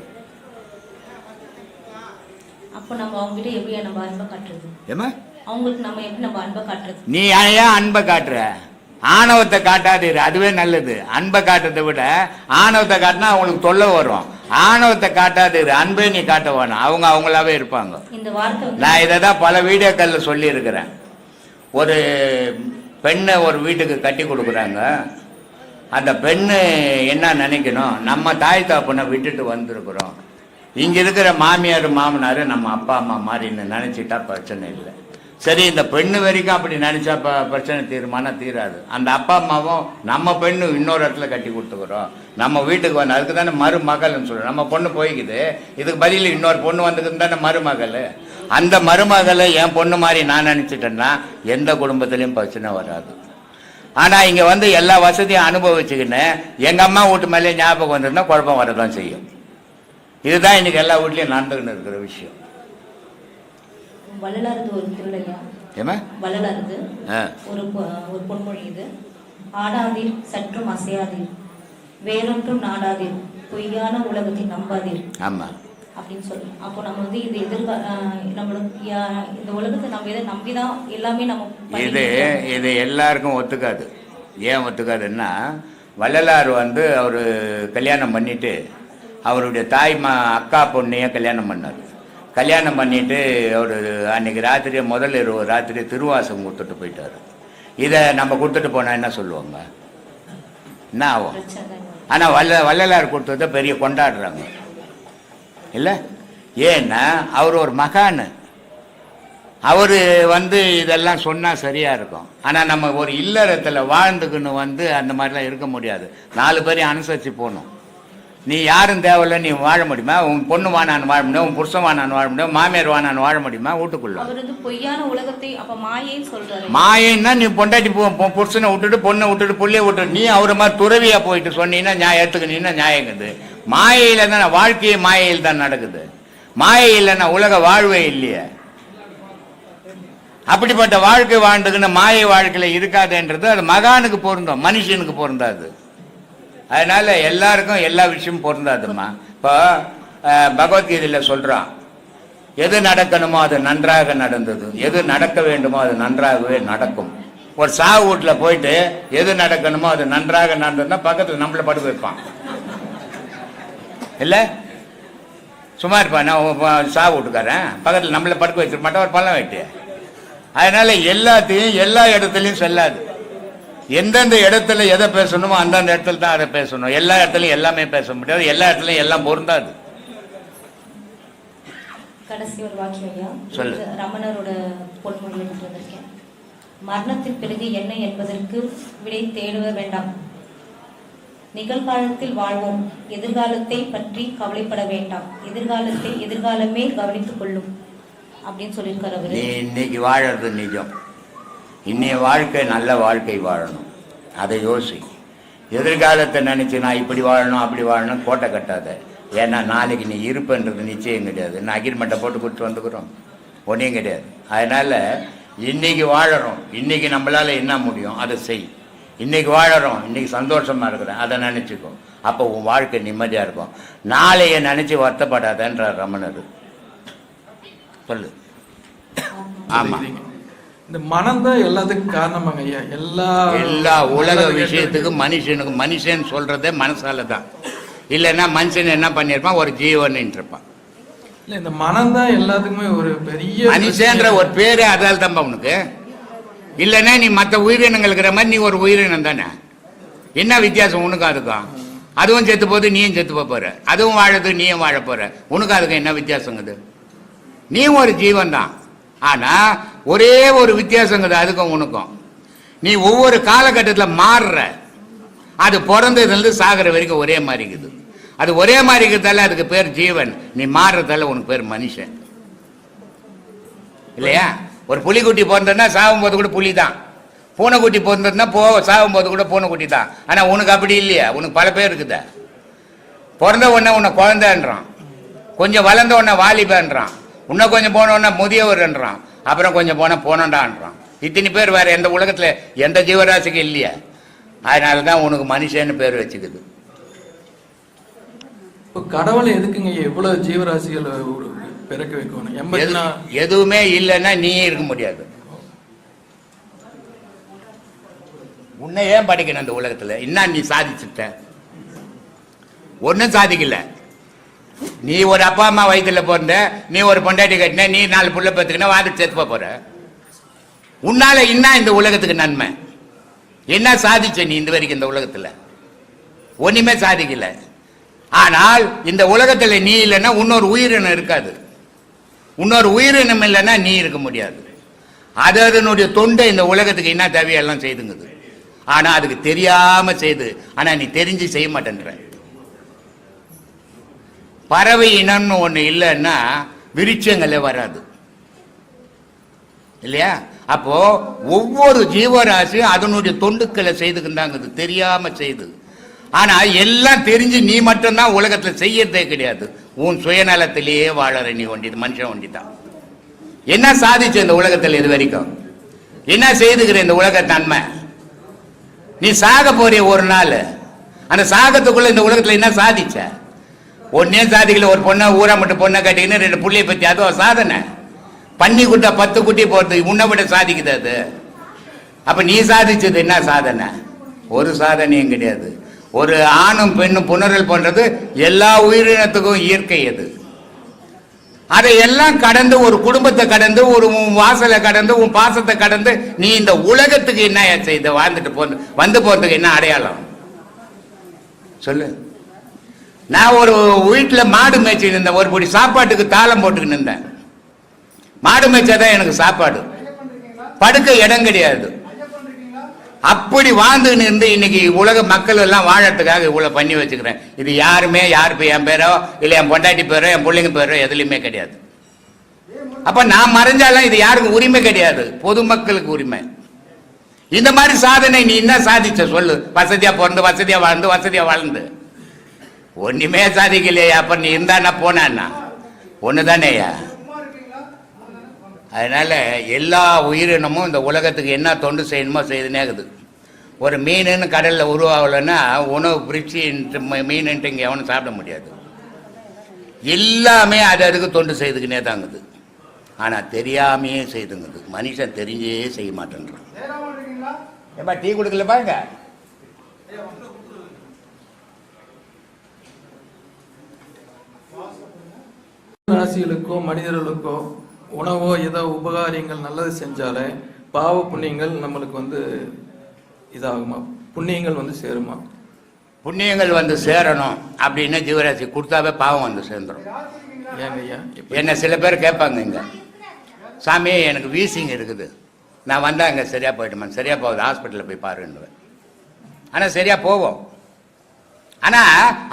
அப்ப நம்ம அவங்ககிட்ட எப்படி நம்ம அன்பை காட்டுறது? ஏமா அவங்களுக்கு நம்ம எப்படி நம்ம அன்பை காட்டுறது? நீ ஏன் அன்பை காட்டுற? ஆணவத்தை காட்டாதீரு, அதுவே நல்லது. அன்பை காட்டுறதை விட ஆணவத்தை காட்டினா அவங்களுக்கு தொல்லை வரும். ஆணவத்தை காட்டாதீரு, அன்பே நீ காட்ட வேணும். அவங்க அவங்களாவே இருப்பாங்க. நான் இதை தான் பல வீடியோக்கள்ல சொல்லி இருக்கிறேன். ஒரு பெண்ணை ஒரு வீட்டுக்கு கட்டி கொடுக்குறாங்க. அந்த பெண்ணு என்ன நினைக்கணும், நம்ம தாய் தாப்பனை விட்டுட்டு வந்திருக்கிறோம், இங்கே இருக்கிற மாமியார் மாமனார் நம்ம அப்பா அம்மா மாதிரின்னு நினச்சிட்டா பிரச்சனை இல்லை. சரி, இந்த பெண்ணு வரைக்கும் அப்படி நினச்சா பிரச்சனை தீராது. அந்த அப்பா அம்மாவும் நம்ம பெண்ணு இன்னொரு இடத்துல கட்டி கொடுத்துக்கிறோம், நம்ம வீட்டுக்கு வந்து, அதுக்கு தானே மருமகள்னு சொல்கிறோம். நம்ம பொண்ணு போய்க்குது, இதுக்கு பதில் இன்னொரு பொண்ணு வந்துக்குது தானே மருமகள். அந்த மருமகளை என் பொண்ணு மாதிரி நான் நினச்சிட்டேன்னா எந்த குடும்பத்திலையும் பிரச்சனை வராது. ஆனால் இங்கே வந்து எல்லா வசதியும் அனுபவிச்சுக்கின்னு எங்கள் அம்மா வீட்டு மேலே ஞாபகம் வந்துருந்தா குழப்பம் வரதான் செய்யும். இதுதான் இன்னைக்கு எல்லா வீட்லையும் நடந்துக்கின்னு இருக்கிற விஷயம். வள்ளலாரது ஒரு திருவிழையா, வள்ளலாரது ஒரு பொன்மொழி இது. ஆடாதீர் சற்றும் அசையாதீர், வேறொன்றும் நாடாதீர், பொய்யான உலகத்தை நம்பாதீர். ஆமா அப்படின்னு சொல்லி, அப்போ நம்ம வந்து இது நம்மளுக்கு இந்த உலகத்தை நம்ம இதை நம்பிதான் எல்லாமே நம்ம இது எல்லாருக்கும் ஒத்துக்காது. ஏன் ஒத்துக்காதுன்னா, வள்ளலார் வந்து அவர் கல்யாணம் பண்ணிட்டு அவருடைய அக்கா பொண்ணையே கல்யாணம் பண்ணார். கல்யாணம் பண்ணிட்டு அவர் அன்னைக்கு ராத்திரி முதல் இரவு ராத்திரி திருவாசகம் கொடுத்துட்டு போயிட்டார். இதை நம்ம கொடுத்துட்டு போனால் என்ன சொல்லுவாங்க, என்ன ஆகும்? ஆனால் வள்ளலார் கொடுத்ததை பெரிய கொண்டாடுறாங்க இல்லை? ஏன்னா அவர் ஒரு மகான். அவர் வந்து இதெல்லாம் சொன்னால் சரியாக இருக்கும். ஆனால் நம்ம ஒரு இல்லறத்தில் வாழ்ந்துக்குன்னு வந்து அந்த மாதிரிலாம் இருக்க முடியாது. 4 பேரையும் அனுசரித்து போகணும். நீ யாரும் தேவையில்ல, நீ வாழ முடியுமா? உன் பொண்ணு வானான்னு வாழ முடியும், உன் புருஷன் வானான்னு வாழ முடியும், மாமியார் வானான்னு வாழ முடியுமா வீட்டுக்குள்ள? மாயன்னா நீ பொண்டாட்டி புருஷனை விட்டுட்டு பொண்ணை விட்டுட்டு புள்ளைய விட்டுட்டு நீ அவரை மாதிரி துறவியா போயிட்டு சொன்னீங்கன்னா ஏற்றுக்கணுன்னா நியாயங்குது. மாயையில தானே வாழ்க்கையே, மாயையில் தான் நடக்குது. மாயை இல்லைன்னா உலக வாழ்வே இல்லையே. அப்படிப்பட்ட வாழ்க்கை வாழ்ந்துக்குன்னு மாயை வாழ்க்கையில இருக்காதுன்றது அது மகானுக்கு பொருந்தும், மனுஷனுக்கு பொருந்தாது. அதனால எல்லாருக்கும் எல்லா விஷயமும் பொருந்தாதுமா. இப்போ பகவத்கீதையில் சொல்றான், எது நடக்கணுமோ அது நன்றாக நடந்தது, எது நடக்க வேண்டுமோ அது நன்றாகவே நடக்கும். ஒரு சாவு வீட்டில் போயிட்டு எது நடக்கணுமோ அது நன்றாக நடந்ததுன்னா பக்கத்தில் நம்மளை படுக்க வைப்பான் இல்லை? சும்மா இருப்பான். நான் சாவு வீட்டுக்காரன் பக்கத்தில் நம்மளை படுக்க வச்சிருக்க மாட்டேன், ஒரு பள்ளம் வைட்டு. அதனால எல்லாத்தையும் எல்லா இடத்துலையும் செல்லாது. எந்தெந்த இடத்துல எதை பேசணுமோ அந்தந்த இடத்துல தான் அதை பேசணும். எல்லா இடத்துலையும் எல்லாமே பேச முடியாது, எல்லா இடத்துலையும் எல்லாம் பொருந்தாது. கடைசி ஒரு வாக்கியம் சொல்லு. ரமணரோட பொன்மொழி வந்திருக்கேன். மரணத்தின் பிறகு என்ன என்பதற்கு விடை தேடுவ வேண்டாம், நிகழ்காலத்தில் வாழ்வோம், எதிர்காலத்தை பற்றி கவலைப்பட வேண்டாம், எதிர்காலமே கவனித்துக் கொள்ளும் அப்படின்னு சொல்லியிருக்காரு அவரு. நீ இன்னைக்கு வாழறது நிஜம். இன்னைய வாழ்க்கை நல்ல வாழ்க்கை வாழணும், அதை யோசி. எதிர்காலத்தை நினைச்சு நான் இப்படி வாழணும் அப்படி வாழணும் கோட்டை கட்டாத. ஏன்னா நாளைக்கு நீ இருப்புன்றது நிச்சயம் கிடையாது. நான் அக்ரிமெண்ட்டை போட்டு கொடுத்து வந்துக்கிறோம், ஒன்றையும் கிடையாது. அதனால இன்னைக்கு வாழறோம், இன்னைக்கு நம்மளால என்ன முடியும் அதை செய். இன்னைக்கு வாழறோம், இன்னைக்கு சந்தோஷமா இருக்கிறேன், அதை நினைச்சுக்கோ. அப்போ உன் வாழ்க்கை நிம்மதியா இருக்கும். நாளைய நினைச்சு வருத்தப்படாதன்றார் ரமணர். சொல்லு. ஆமாம், இந்த மனம் தான் எல்லாத்துக்கும் காரணமாங்க ஐயா. எல்லா உலக விஷயத்துக்கு மனுஷன் சொல்றதே மனசால தான். இல்லைன்னா மனுஷன் என்ன பண்ணியிருப்பான், ஒரு ஜீவன் இருப்பான். இல்ல, இந்த மனம் தான் எல்லாத்துக்குமே ஒரு பெரிய மனுஷன்ற ஒரு பேரே அதால் தான் உனக்கு. இல்லைன்னா நீ மற்ற உயிரினங்கள் இருக்கிற மாதிரி நீ ஒரு உயிரினம் தானே. என்ன வித்தியாசம் உனக்கு அதுக்கும்? அதுவும் செத்து போது நீயும் செத்து போற, அதுவும் வாழது நீயும் வாழ போற. உனக்கு அதுக்கு என்ன வித்தியாசங்குது? நீ ஒரு ஜீவன் தான். ஆனா ஒரே ஒரு வித்தியாசங்குது அதுக்கும் உனக்கும். நீ ஒவ்வொரு காலகட்டத்தில் மாறுற. அது பிறந்ததுலேருந்து சாகிற வரைக்கும் ஒரே மாதிரி இருக்குது. அது ஒரே மாதிரி இருக்கிறதால அதுக்கு பேர் ஜீவன். நீ மாறுறதால உனக்கு பேர் மனுஷன் இல்லையா? ஒரு புலிக்குட்டி பிறந்ததுன்னா சாகும் போது கூட புலி தான். பூனைக்குட்டி பிறந்ததுன்னா சாகும் போது கூட பூனைக்குட்டி தான். ஆனா உனக்கு அப்படி இல்லையா? உனக்கு பல பேர் இருக்குதா? பிறந்த உடனே உன்னை குழந்தைன்றான், கொஞ்சம் வளர்ந்த உடனே வாலிபன்றான், இன்னும் கொஞ்சம் போன உடனே முதியவர்ன்றான், அப்புறம் கொஞ்சம் போன போனண்டான்றான். இத்தனை பேர் வேற எந்த உலகத்துல எந்த ஜீவராசிக்கும் இல்லையா? அதனாலதான் உனக்கு மனுஷன்னு பேர் வச்சுக்குது. கடவுளை எதுக்குங்க எவ்வளவு ஜீவராசிகள் பிறக்க வைக்கணும்? எதுவுமே இல்லைன்னா நீ இருக்க முடியாது. உன்னை ஏன் படிக்கணும் அந்த உலகத்துல? என்ன நீ சாதிச்சுட்ட? ஒன்னும் சாதிக்கல. நீ ஒரு அப்பா அம்மா வயிற்றுல பிறந்த, நீ ஒரு பொண்டாட்டி கட்டின, நீ 4 புள்ள பத்துக்கினா வாதி செத்து போற. உன்னால என்ன இந்த உலகத்துக்கு நன்மை? என்ன சாதிச்ச நீ இந்த வரைக்கும் இந்த உலகத்துல? ஒண்ணுமே சாதிக்கல. ஆனால் இந்த உலகத்துல நீ இல்லைன்னா இன்னொரு உயிரினம் இருக்காது. இன்னொரு உயிரினம் இல்லைன்னா நீ இருக்க முடியாது. அதனுடைய தொண்டை இந்த உலகத்துக்கு என்ன தேவையெல்லாம் செய்துங்குது. ஆனா அதுக்கு தெரியாம செய்து, ஆனா நீ தெரிஞ்சு செய்ய மாட்டேன்ற. பறவை இனம்னு ஒண்ணு இல்லைன்னா விருட்சங்களே வராது இல்லையா? அப்போ ஒவ்வொரு ஜீவராசியும் அதனுடைய தொண்டுக்களை செய்துக்கிட்டாங்க, தெரியாம செய்து. ஆனா எல்லாம் தெரிஞ்சு நீ மட்டும்தான் உலகத்துல செய்யறதே கிடையாது. உன் சுயநலத்திலேயே வாழற நீ ஒண்டிது, மனுஷன் ஒண்டிதான். என்ன சாதிச்ச இந்த உலகத்துல இது வரைக்கும்? என்ன செய்துக்கிற இந்த உலக நன்மை? நீ சாக போறிய ஒரு நாள், அந்த சாகத்துக்குள்ள இந்த உலகத்துல என்ன சாதிச்ச? ஒன்னே சாதிக்கல. ஒரு பொண்ணை ஊரா மட்டும் பொண்ணை கட்டிக்கின்னு 2 புள்ளைய பத்தி, அதுவும் சாதனை. பண்ணி குட்டா 10 குட்டி போறது உன்னை விட சாதிக்குது அது. அப்ப நீ சாதிச்சது என்ன சாதனை? ஒரு சாதனையும் கிடையாது. ஒரு ஆணும் பெண்ணும் புணரல் பண்றது எல்லா உயிரினத்துக்கும் இயற்கை. அது அதையெல்லாம் கடந்து, ஒரு குடும்பத்தை கடந்து, ஒரு வாசலை கடந்து, உன் பாசத்தை கடந்து, நீ இந்த உலகத்துக்கு என்ன செய்த? வாழ்ந்துட்டு வந்து போறதுக்கு என்ன அடையாளம் சொல்லு? நான் ஒரு வீட்டுல மாடு மேய்ச்சி இருந்தேன். ஒரு படி சாப்பாட்டுக்கு தாளம் போட்டுக்கிட்டு இருந்தேன். மாடு மேய்ச்சாதான் எனக்கு சாப்பாடு, படுக்க இடம் கிடையாது. அப்படி வாழ்ந்துன்னு இருந்து இன்னைக்கு உலக மக்கள் எல்லாம் வாழறதுக்காக இவ்வளவு பண்ணி வச்சுக்கிறேன். இது யாருமே என் பேரோ இல்ல என் பொண்டாட்டி பேரோ என் பிள்ளைங்க பேரோ எதுலையுமே கிடையாது. அப்ப நான் மறைஞ்சாலும் இது யாருக்கும் உரிமை கிடையாது, பொதுமக்களுக்கு உரிமை. இந்த மாதிரி சாதனை நீ என்ன சாதிச்ச சொல்லு? வசதியா பிறந்து, வசதியா வாழ்ந்து, வசதியா வாழ்ந்து ஒண்ணுமே சாதிக்கலையா? அப்ப நீ இருந்தா போனா ஒண்ணுதானேயா? அதனால எல்லா உயிரினமும் இந்த உலகத்துக்கு என்ன தொண்டு செய்யணுமோ செய்துனேக்குது. ஒரு மீனுன்னு கடல்ல உருவாகலைன்னா உணவு பிரிச்சு மீனுன்ட்டு இங்கே எவனும் சாப்பிட முடியாது. எல்லாமே அதுக்கு தொண்டு செய்துக்கினே தாங்குது. ஆனா தெரியாமையே செய்துங்குது. மனுஷன் தெரிஞ்சே செய்ய மாட்டேன்றான். ஏப்பா டீ கொடுக்கல பாருங்க. ராசிகளுக்கோ மனிதர்களுக்கோ உணவோ ஏதோ உபகாரியங்கள் நல்லது செஞ்சாலே பாவ புண்ணியங்கள் நம்மளுக்கு இதாகுமா? புண்ணியங்கள் சேருமா? புண்ணியங்கள் சேரணும் அப்படின்னு ஜீவராசி கொடுத்தாவே பாவம் சேர்ந்துடும். என்ன சில பேர் கேட்பாங்க, இங்க சாமி எனக்கு வீசிங் இருக்குது, நான் வந்தா இங்க சரியா போயிடுமா? சரியா போகுது, ஹாஸ்பிட்டலில் போய் பாருன்னுவேன். ஆனா சரியா போவோம். ஆனா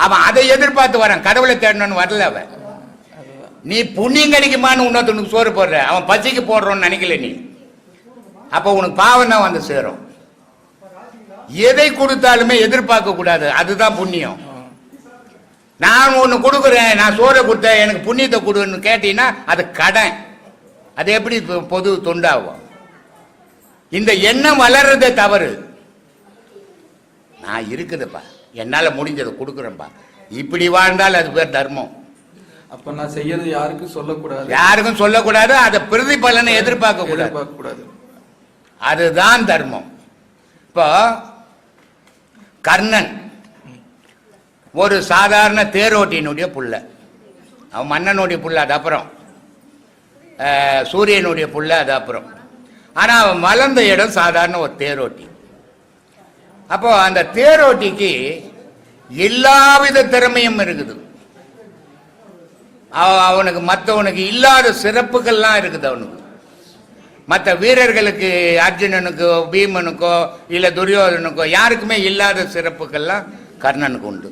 அவன் அதை எதிர்பார்த்து வரான், கடவுளை தேடணும்னு வரல. அவன் நீ புண்ணியம் கிடைக்குமான்னு இன்னொருத்தனுக்கு சோறு போடுற, அவன் பசிக்கு போடுறோன்னு நினைக்கல நீ. அப்ப உனக்கு பாவம் தான் சேரும். எதை கொடுத்தாலுமே எதிர்பார்க்க கூடாது, அதுதான் புண்ணியம். நான் ஒண்ணு கொடுக்குறேன், நான் சோறை கொடுத்தேன் எனக்கு புண்ணியத்தை கொடுன்னு கேட்டீங்கன்னா அது கடன். அது எப்படி பொது தொண்டாகும்? இந்த எண்ணம் வளர்றதே தவறு. நான் இருக்குதுப்பா, என்னால முடிஞ்சதை கொடுக்குறேன்ப்பா, இப்படி வாழ்ந்தால் அது பேர் தர்மம். அப்ப நான் செய்யறது யாருக்கும் சொல்லக்கூடாது, யாருக்கும் சொல்லக்கூடாது, அதை பிரதிபலனை எதிர்பார்க்க கூடாது. அதுதான் தர்மம். இப்போ கர்ணன் ஒரு சாதாரண தேரோட்டியினுடைய புள்ள, அவன் மன்னனுடைய புள்ள, அது அப்புறம் சூரியனுடைய புள்ள, அது அப்புறம். ஆனால் அவன் வளர்ந்த இடம் சாதாரண ஒரு தேரோட்டி. அப்போ அந்த தேரோட்டிக்கு எல்லாவித திறமையும் இருக்குது. அவனுக்கு மற்றவனுக்கு இல்லாத சிறப்புகள்லாம் இருக்குது. அவனுக்கு மற்ற வீரர்களுக்கு, அர்ஜுனனுக்கோ பீமனுக்கோ இல்லை துரியோதனுக்கோ யாருக்குமே இல்லாத சிறப்புகள்லாம் கர்ணனுக்கு உண்டு.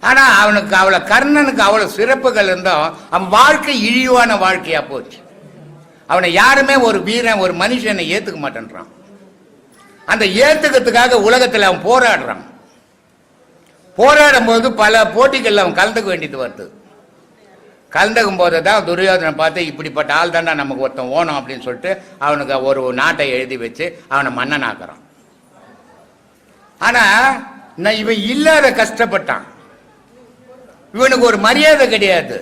ஆனால் அவனுக்கு கர்ணனுக்கு அவ்வளோ சிறப்புகள் இருந்தோம், அவன் வாழ்க்கை இழிவான வாழ்க்கையாக போச்சு. அவனை யாருமே ஒரு வீரன், ஒரு மனுஷனை ஏற்றுக்க மாட்டேன்றான். அந்த ஏற்றுக்கிறதுக்காக உலகத்தில் அவன் போராடுறான். போராடும் போது பல போட்டிகளில் அவன் கலந்துக்க வேண்டியது வருது. கலந்துக்கும் போது தான் துரியோதனை பார்த்து இப்படிப்பட்ட ஆள் தாண்டா நமக்கு ஒருத்தன் ஓணும் அப்படின்னு சொல்லிட்டு அவனுக்கு ஒரு நாட்டை எழுதி வச்சு அவனை மன்னனாக்குறான். ஆனால் இவன் இல்லாத கஷ்டப்பட்டான். இவனுக்கு ஒரு மரியாதை கிடையாது,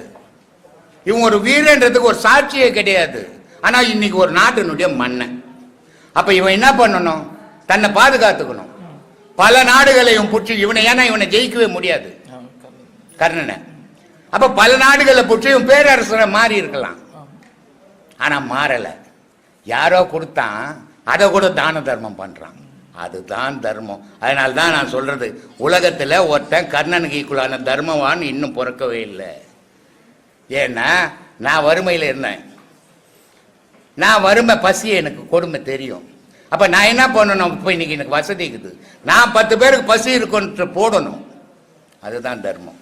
இவன் ஒரு வீரன்றதுக்கு ஒரு சாட்சியே கிடையாது. ஆனால் இன்னைக்கு ஒரு நாட்டினுடைய மன்னன். அப்போ இவன் என்ன பண்ணணும்? தன்னை பாதுகாத்துக்கணும். பல நாடுகளை இவன் பிடிச்சி இவனை ஜெயிக்கவே முடியாது கர்ணனை. அப்போ பல நாடுகளை பிடிச்சி இவன் பேரரசரை மாறி இருக்கலாம். ஆனால் மாறலை. யாரோ கொடுத்தான், அதை கூட தான தர்மம் பண்ணுறான். அதுதான் தர்மம். அதனால தான் நான் சொல்றது, உலகத்தில் ஒருத்தன் கர்ணனுக்கு ஈக்குவலான தர்மவான் இன்னும் பிறக்கவே இல்லை. ஏன்னா நான் வறுமையில் இருந்தேன். நான் வறுமை, பசி, எனக்கு கொடுமை தெரியும். அப்போ நான் என்ன பண்ணணும்? இப்போ இன்னைக்கு எனக்கு வசதி இருக்குது, நான் 10 பேருக்கு பசி இருக்குன்னு போடணும். அதுதான் தர்மம்.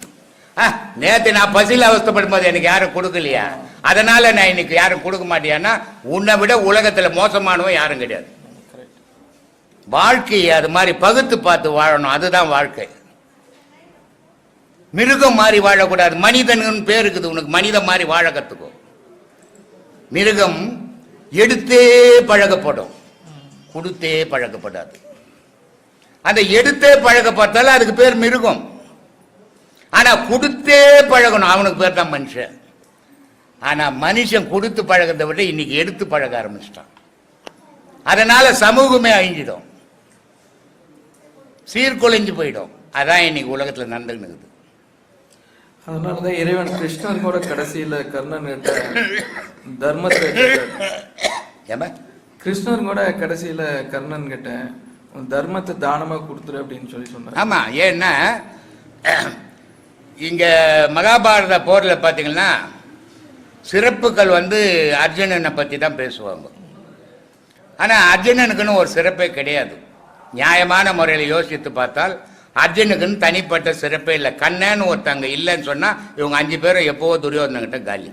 நேற்று நான் பசியில் அவஸ்தைப்படும் போது எனக்கு யாரும் கொடுக்கலையா, அதனால நான் இன்னைக்கு யாரும் கொடுக்க மாட்டியான்னா, உன்னை விட உலகத்தில் மோசமானவன் யாரும் கிடையாது. வாழ்க்கையை அது மாதிரி பகுத்து பார்த்து வாழணும். அதுதான் வாழ்க்கை. மிருகம் மாதிரி வாழக்கூடாது. மனிதன் பேர் இருக்குது உனக்கு, மனிதன் மாதிரி வாழ கற்றுக்கும். மிருகம் எடுத்தே பழகப்படும், கொடுத்தே பழக்கப்படாது. அந்த எடுத்தே பழகப்பட்டால அதுக்கு பேர் மிருகம். ஆனா கொடுத்தே பழகணும், அவனுக்கு பேர் தான் மனுஷன். ஆனா மனுஷன் கொடுத்து பழகிறத விட இன்னைக்கு எடுத்து பழக ஆரம்பிச்சிட்டான். அதனால சமூகமே அழிஞ்சிடும், சீர்குலைஞ்சு போயிடும். அதான் இன்னைக்கு உலகத்துல நடந்துன்னு. அதனாலதான் இறைவன் கிருஷ்ணன் கூட கடைசியில கர்ணன் கிட்ட தர்மத்தை, கிருஷ்ணன் கூட கடைசியில கர்ணன் கிட்ட தர்மத்தை தானமா கொடுத்துரு அப்படின்னு சொல்லி சொன்னார். ஆமா, ஏன்னா இங்க மகாபாரத போர்ல பாத்தீங்கன்னா சிறப்புகள் அர்ஜுனனை பத்தி தான் பேசுவாங்க. ஆனா அர்ஜுனனுக்குன்னு ஒரு சிறப்பே கிடையாது. நியாயமான முறையில் யோசித்து பார்த்தால் அர்ஜுனுக்குன்னு தனிப்பட்ட சிறப்பே இல்லை. கண்ணன்னு ஒருத்தங்க இல்லைன்னு சொன்னா இவங்க 5 பேரும் எப்போவோ துரியோதனங்கிட்ட காலி.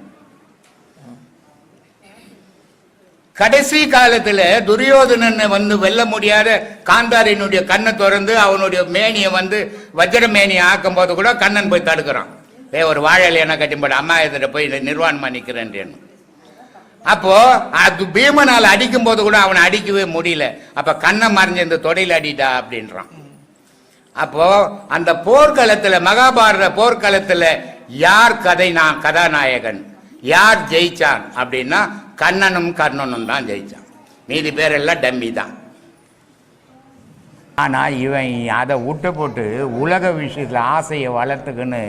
கடைசி காலத்துல துரியோதனன் வெல்ல முடியாத காந்தாரினுடைய கண்ணை திறந்து அவனுடைய மேனியை வஜ்ர மேனியை ஆக்கும் போது கூட கண்ணன் போய் தடுக்கிறான். ஒரு வாழலையான கட்டிப்பட அம்மா எதிர போய் நிர்வாணமா நிக்கிறேன். அப்போ அது பீமனால் அடிக்கும் போது கூட அவனை அடிக்கவே முடியல. அப்ப கண்ணை மறைஞ்ச இந்த தொடையில அடிடா அப்படின்றான். அப்போ அந்த போர்க்களத்துல, மகாபாரத போர்க்களத்துல யார் கதாநாயகன், யார் ஜெயிச்சான் அப்படின்னா கண்ணனும் கர்ணனும் தான் ஜெயிச்சான். மீதி பேர் எல்லாம் டம்மி தான். ஆனால் இவன் அதை விட்டு போட்டு உலக விஷயத்தில் ஆசையை வளர்த்துக்குன்னு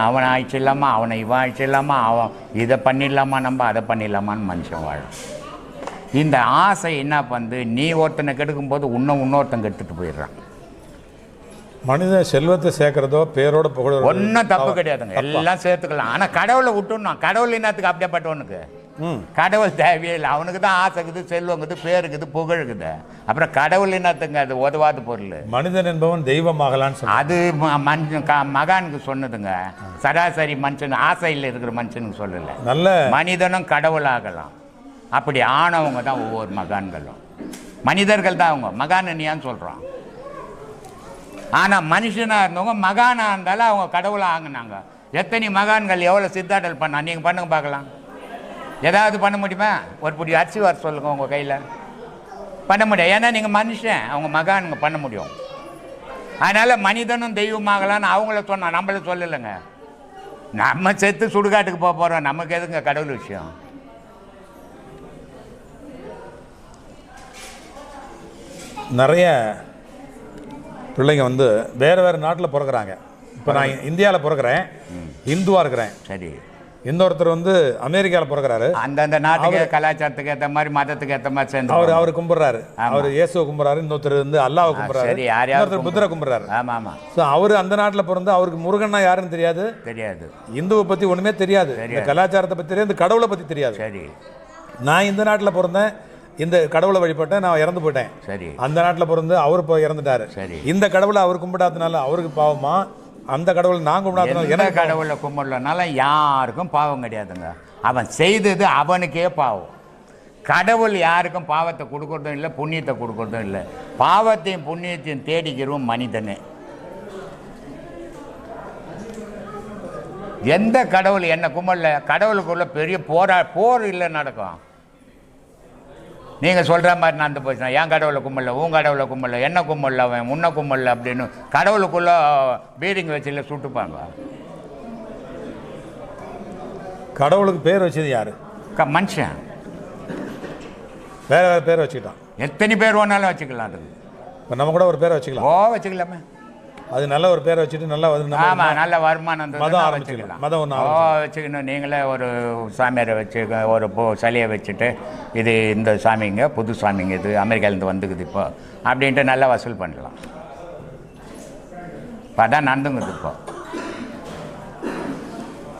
அவன் ஆயிடுச்சு இல்லாமா, அவனை இவன் ஆயிடுச்சு இல்லாமா, அவன் இதை பண்ணிடலாமா, நம்ம அதை பண்ணிடலாமான்னு மனுஷன் வாழும். இந்த ஆசை என்ன பண்ணுது, நீ ஒருத்தனை கெடுக்கும்போது இன்னொருத்தன் கெடுத்துட்டு போயிடுறான். மனிதன் செல்வத்தை சேர்க்கிறதோ பேரோட புகழ ஒன்றும் தப்பு கிடையாதுங்க, எல்லாம் சேர்த்துக்கலாம். ஆனால் கடவுளை விட்டுணும். கடவுள் என்னத்துக்கு அப்படியேப்பட்டவனுக்கு? கடவுள் தேவையே இல்லை. அவனுக்கு தான் ஆசை இருக்குது, செல்வம் இருக்குது, பேருக்குது, புகழுக்குது. அப்புறம் கடவுள் என்னத்துங்க? அது உதவாத பொருள். மனிதன் என்பவன் தெய்வமாகலான்னு அது மகானுக்கு சொன்னதுங்க. சராசரி மனுஷன், ஆசையில் இருக்கிற மனுஷனுக்கு சொல்லலை. நல்ல மனிதனும் கடவுள் ஆகலாம். அப்படி ஆனவங்க தான் ஒவ்வொரு மகான்களும். மனிதர்கள் தான் அவங்க மகான் ஏன்னு சொல்கிறோம். ஆனால் மனுஷனாக இருந்தவங்க மகானாக இருந்தாலும் அவங்க கடவுளாக ஆங்கினாங்க. எத்தனை மகான்கள் எவ்வளோ சித்தாடல் பண்ணா, நீங்கள் பண்ணுங்க பார்க்கலாம். ஏதாவது பண்ண முடியுமா? ஒரு பிடி அரிசி வர சொல்லுங்க உங்கள் கையில், பண்ண முடியும். ஏன்னா நீங்கள் மனுஷன், அவங்க மகானுங்க பண்ண முடியும். அதனால் மனிதனும் தெய்வமாகலான்னு அவங்கள சொன்னா, நம்மள சொல்லலைங்க. நம்ம செத்து சுடுகாட்டுக்கு போக போகிறோம், நமக்கு எதுங்க கடவுள் விஷயம்? நிறைய பிள்ளைங்க வந்து வேறு நாட்டில் பிறக்கிறாங்க. இப்போ நான் இந்தியாவில் பிறக்கிறேன், இந்துவாக இருக்கிறேன். சரி. இன்னொருத்தர் வந்து அமெரிக்காவில் பிறக்கிறாரு. அந்தந்த நாட்டுக்கு கலாச்சாரத்துக்கு ஏற்ற மாதிரி மதத்துக்கு ஏற்ற மாதிரி சேர்ந்து அவர் கும்பிட்றாரு. அவர் இயேசுவை கும்பிட்றாரு. இன்னொருத்தர் வந்து அல்லாவை கும்பிட்றாரு. சரி, யாரையாவது புத்தரை கும்பிட்றாரு. ஆமாம் ஆமாம். ஸோ அவர் அந்த நாட்டில் பிறந்து அவருக்கு முருகன்னா யாருன்னு தெரியாது, தெரியாது. இந்துவை பற்றி ஒன்றுமே தெரியாது, இந்த கலாச்சாரத்தை பற்றி தெரியாது, இந்த கடவுளை பற்றி தெரியாது. சரி. நான் இந்த நாட்டில் பிறந்தேன், இந்த கடவுளை வழிபட்டேன், நான் இறந்து போயிட்டேன். சரி. அந்த நாட்டில் பிறந்து அவர் இப்போ இறந்துட்டாரு. சரி. இந்த கடவுளை அவர் கும்பிடாதனால அவருக்கு பாவமா, அந்த கடவுளை நான் கும்பிடாதனால எனக்கு கடவுளை கும்பிடலனால யாருக்கும் பாவம் கிடையாதுங்க. அவன் செய்தது அவனுக்கே பாவம். கடவுள் யாருக்கும் பாவத்தை கொடுக்கறதும் இல்லை, புண்ணியத்தை கொடுக்கறதும் இல்லை. பாவத்தையும் புண்ணியத்தையும் தேடிக்கிறோம் மனிதனே. எந்த கடவுள் என்ன கும்பிடல, கடவுளுக்குள்ள பெரிய போர் இல்லை நடக்கும். நீங்கள் சொல்கிற மாதிரி நடந்து போச்சுன்னா என் கடவுளை கும்பிடல, உன் கடவுளை கும்பிடல, என்ன கும்பிடல, அவன் உன்னை கும்பிடல அப்படின்னு கடவுளுக்குள்ளே பீரிங் வச்சுல சுட்டுப்பாங்க. கடவுளுக்கு பேர் வச்சது யாரு? மனுஷன் வேற பேர் வச்சுக்கிட்டான். எத்தனை பேர் வேணாலும் வச்சுக்கலாம். அது இப்போ நம்ம கூட ஒரு பேரை வச்சுக்கலாம். வச்சுக்கலாமே. அது நல்ல ஒரு பேரை வச்சுட்டு நல்லா ஆமாம், நல்ல வருமானம் மதம் ஆரம்பிச்சுக்கலாம். மதம் ஒன்று வச்சுக்கணும். நீங்களே ஒரு சாமியாரை வச்சு ஒரு சிலையை வச்சுட்டு இது இந்த சாமிங்க புது சாமிங்க, இது அமெரிக்காவிலேருந்து வந்துக்குது இப்போ அப்படின்ட்டு நல்லா வசூல் பண்ணலாம். இப்போ அதான் நடந்துங்குது. இப்போ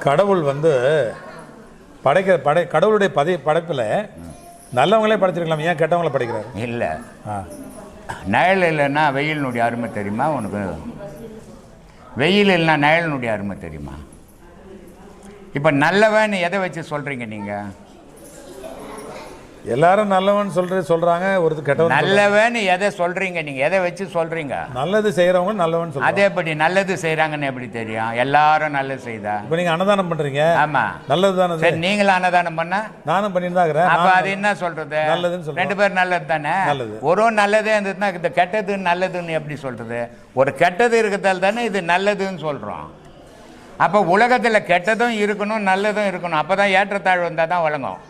கடவுள் வந்து கடவுளுடைய படைப்பில் நல்லவங்களே படைச்சிருக்கலாம், ஏன் கெட்டவங்களே படைக்கிறாரு? இல்லை, நிழல் இல்லைன்னா வெயிலினுடைய அருமை தெரியுமா உனக்கு? வெயில் இல்லைன்னா நிழலினுடைய அருமை தெரியுமா? இப்போ நல்லவன் எதை வச்சு சொல்கிறீங்க நீங்கள்? எல்லாரும் நல்லவன் சொல்றாங்க, ஒரு கெட்டவன். நல்லவன் எதை சொல்கிறீங்க நீங்கள்? எதை வச்சு சொல்கிறீங்க? நல்லது செய்கிறவங்க நல்லவன் சொல்கிறாங்க. அதே எப்படி நல்லது செய்கிறாங்கன்னு எப்படி தெரியும்? எல்லாரும் நல்லது செய்தா? இப்போ நீங்கள் அன்னதானம் பண்ணுறீங்க. ஆமாம், நல்லது தானே. சரி, நீங்களும் அன்னதானம் பண்ண நானும் பண்ணிட்டு தான் இருக்கிறேன். அப்போ அது என்ன சொல்கிறது? நல்லதுன்னு சொல்கிறேன். 2 பேர் நல்லது தானே. நல்லது. ஒரு நல்லதே இருந்ததுன்னா இந்த கெட்டது நல்லதுன்னு எப்படி சொல்கிறது? ஒரு கெட்டது இருக்கிறதால தானே இது நல்லதுன்னு சொல்கிறோம். அப்போ உலகத்தில் கெட்டதும் இருக்கணும், நல்லதும் இருக்கணும். அப்போ தான் ஏற்றத்தாழ்வு வந்தால் தான் வழங்கும்.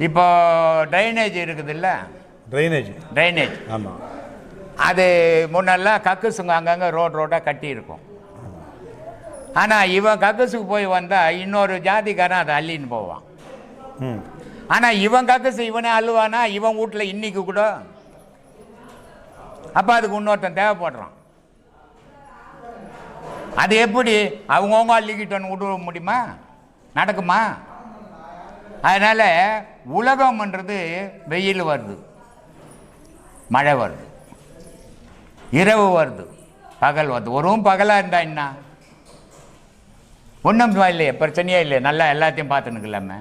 இப்போ ட்ரைனேஜ் இருக்குது இல்லை? ட்ரைனேஜ் ஆமாம். அது முன்னெல்லாம் கக்குசுங்க அங்கங்கே ரோடாக கட்டி இருக்கும். ஆனால் இவன் கக்குசுக்கு போய் வந்தால் இன்னொரு ஜாதிக்காரன் அதை அள்ளின்னு போவான். ஆனால் இவன் கக்குசு இவனே அள்ளுவானா? இவன் வீட்டில் இன்னைக்கு கூட. அப்போ அதுக்கு இன்னொருத்தன் தேவைப்படுறான். அது எப்படி அவங்கவுங்க அள்ளிக்கிட்டோன்னு விட முடியுமா? நடக்குமா? அதனால் உலகம்ன்றது வெயில் வருது, மழை வருது, இரவு வருது, பகல் வருது. ஒரும் பகலாக இருந்தால் என்ன ஒன்றும் இல்லையே, பிரச்சனையே இல்லை, நல்லா எல்லாத்தையும் பார்த்துன்னுக்கலாமே.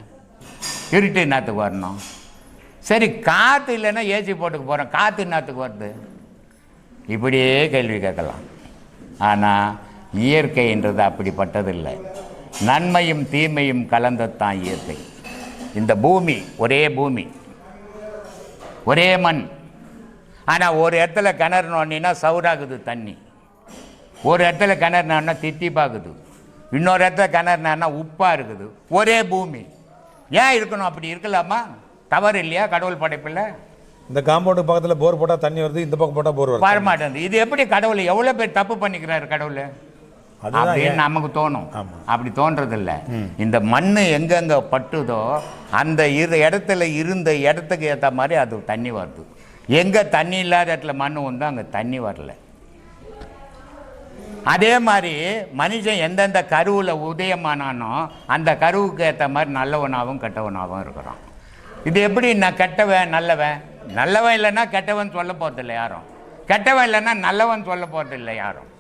இருட்டு என்னத்துக்கு வரணும்? சரி, காற்று இல்லைன்னா ஏசி போட்டுக்கு போகிறோம், காற்று என்னத்துக்கு வருது? இப்படியே கேள்வி கேட்கலாம். ஆனால் இயற்கைன்றது அப்படிப்பட்டதில்லை. நன்மையும் தீமையும் கலந்தத்தான் இயற்கை. இந்த பூமி ஒரே பூமி, ஒரே மண். ஆனால் ஒரு இடத்துல கிணறுனோன்னா சவுறாகுது தண்ணி, ஒரு இடத்துல கிணறுனா தித்திப்பாகுது, இன்னொரு இடத்துல கிணறுனா உப்பாக இருக்குது. ஒரே பூமி. ஏன் இருக்கணும்? அப்படி இருக்கலாமா? தவறு இல்லையா கடவுள் படைப்பில்? இந்த காம்பவுண்டுக்கு பக்கத்தில் போர் போட்டால் தண்ணி வருது, இந்த பக்கம் போட்டால் போர் வருது. வரமாட்டேன். இது எப்படி கடவுள்? எவ்வளோ பேர் தப்பு பண்ணிக்கிறாரு கடவுள் அப்படின்னு நமக்கு தோணும். அப்படி தோன்றதில்லை. இந்த மண் எங்கெங்க பட்டுதோ அந்த இடத்துல இருந்த இடத்துக்கு ஏற்ற மாதிரி அது தண்ணி வருது. எங்கே தண்ணி இல்லாத இடத்துல மண் உண்டோ அங்கே தண்ணி வரல. அதே மாதிரி மனுஷன் எந்தெந்த கருவில் உதயமானானோ அந்த கருவுக்கு ஏற்ற மாதிரி நல்லவனாகவும் கெட்டவனாகவும் இருக்கிறான். இது எப்படி? நான் கெட்டவன் நல்லவன், நல்லவன் இல்லைன்னா கெட்டவன் சொல்ல போகிறதில்லை யாரும், கெட்டவன் இல்லைன்னா நல்லவன் சொல்ல போகிறதில்லை யாரும்.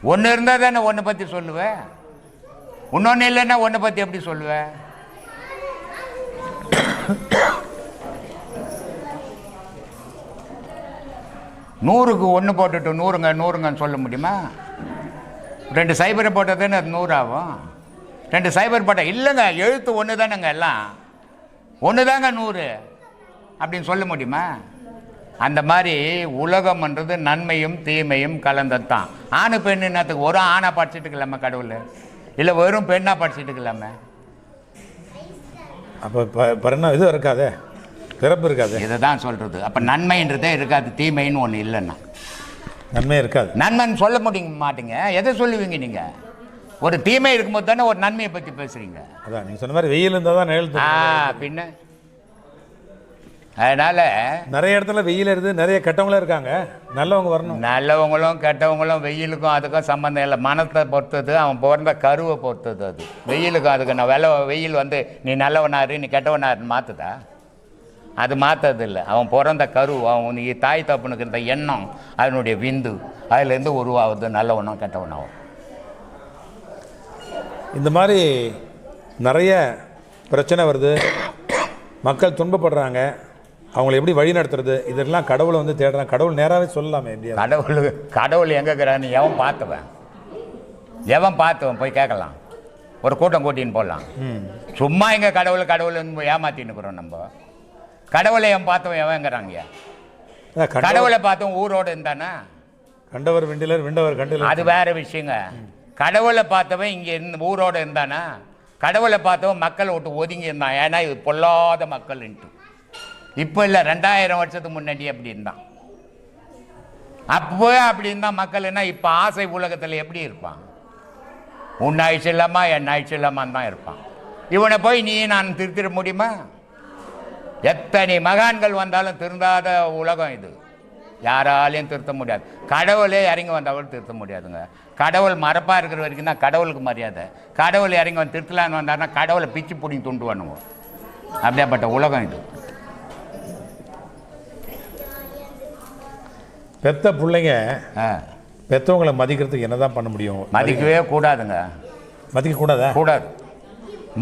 ஒன்று இருந்தால் தானே ஒன்றை பற்றி சொல்லுவேன், இன்னொன்று இல்லைன்னா ஒன்றை பற்றி எப்படி சொல்லுவேன்? நூறுக்கு 1 போட்டுட்டு நூறுங்கன்னு சொல்ல முடியுமா? 2 சைபரை போட்டால் தானே அது 100 ஆகும். 2 சைபர் போட்டால் இல்லைங்க, எழுத்து ஒன்று தானேங்க, எல்லாம் ஒன்று தாங்க 100 அப்படின்னு சொல்ல முடியுமா? அந்த மாதிரி உலகம்ன்றது நன்மையும் தீமையும் கலந்தது தான். ஆணு பெண்ணுன்னதுக்கு ஒரு ஆணை படிச்சுட்டுக்கலாமா கடவுள்? இல்லை வெறும் பெண்ணாக படிச்சுட்டு இருக்கலாமே. அப்போ பரிணாமம் இது இருக்காதே, பிறப்பு இருக்காது. இதை தான் சொல்கிறது. அப்போ நன்மைன்றதே இருக்காது, தீமைன்னு ஒன்று இல்லைன்னா. நன்மை இருக்காது. நன்மைன்னு சொல்ல மாட்டீங்க. எதை சொல்லுவீங்க நீங்கள்? ஒரு தீமை இருக்கும்போது தானே ஒரு நன்மையை பற்றி பேசுகிறீங்க. அதான் நீங்கள் சொன்ன மாதிரி வெயில் இருந்தால் தான் நிழல் தெரியும். பின்ன அதனால் நிறைய இடத்துல வெயில் இருக்குது, நிறைய கெட்டவங்களும் இருக்காங்க, நல்லவங்க வரணும். நல்லவங்களும் கெட்டவங்களும் வெயிலுக்கும் அதுக்கும் சம்மந்தம் இல்லை. மனத்தை பொறுத்தது, அவன் பிறந்த கருவை பொறுத்தது. அது வெயிலுக்கும் அதுக்கு நான் வெயில் வந்து நீ நல்லவனாரு நீ கெட்டவனாருன்னு மாற்றுதா? அது மாற்றது இல்லை. அவன் பிறந்த கரு, அவன் தாய் தப்புனுக்கு இருந்த எண்ணம், அதனுடைய விந்து, அதுலேருந்து உருவாகுது நல்லவனும் கெட்டவனாகும். இந்த மாதிரி நிறைய பிரச்சனை வருது, மக்கள் துன்பப்படுறாங்க, அவங்களை எப்படி வழி நடத்துறது, இதெல்லாம் கடவுளை வந்து தேடுறாங்க. கடவுள் நேராகவே சொல்லலாமே எப்படியா? கடவுள் எங்கே இருக்கிறான்னு எவன் பார்த்தவன் போய் கேட்கலாம். ஒரு கூட்டம் கூட்டின்னு போடலாம். சும்மா எங்கே கடவுள் ஏமாத்தின்னு இருக்கிறோம் நம்ம. கடவுளை எவன் பார்த்தவன் எவங்கிறாங்க? கடவுளை பார்த்தவன் ஊரோடு இருந்தானா? கண்டவர் விண்டிலர் விண்டவர் கண்டிலர், அது வேற விஷயங்க. கடவுளை பார்த்தவன் இங்கே இருந்து ஊரோடு இருந்தானா? கடவுளை பார்த்தவன் மக்களை விட்டு ஒதுங்கி இருந்தான். ஏன்னா இது பொல்லாத மக்கள்ன்ட்டு. இப்போ இல்லை, 2000 வருஷத்துக்கு முன்னாடி அப்படி இருந்தான். அப்போ அப்படி இருந்தால் மக்கள் என்ன இப்போ ஆசை உலகத்தில் எப்படி இருப்பான்? உன் ஆயிடுச்சு இல்லாமா என் ஆயிடுச்சு இல்லாமான்னு தான் இருப்பான். இவனை போய் நீ நான் திருத்திட முடியுமா? எத்தனை மகான்கள் வந்தாலும் திருந்தாத உலகம் இது. யாராலையும் திருத்த முடியாது. கடவுளே இறங்கி வந்தாலும் திருத்த முடியாதுங்க. கடவுள் மரப்பாக இருக்கிற வரைக்கும் தான் கடவுளுக்கு மரியாதை. கடவுள் இறங்கி வந்து திருத்தலான்னு வந்தாருன்னா கடவுளை பிச்சு பிடிங்கி துண்டு பண்ணுவோம். அப்படியாப்பட்ட உலகம் இது. பெத்த பிள்ளைங்க பெற்றவங்களை மதிக்கிறதுக்கு என்னதான் பண்ண முடியும்? மதிக்கவே கூடாதுங்க. மதிக்க கூடாதா? கூடாது.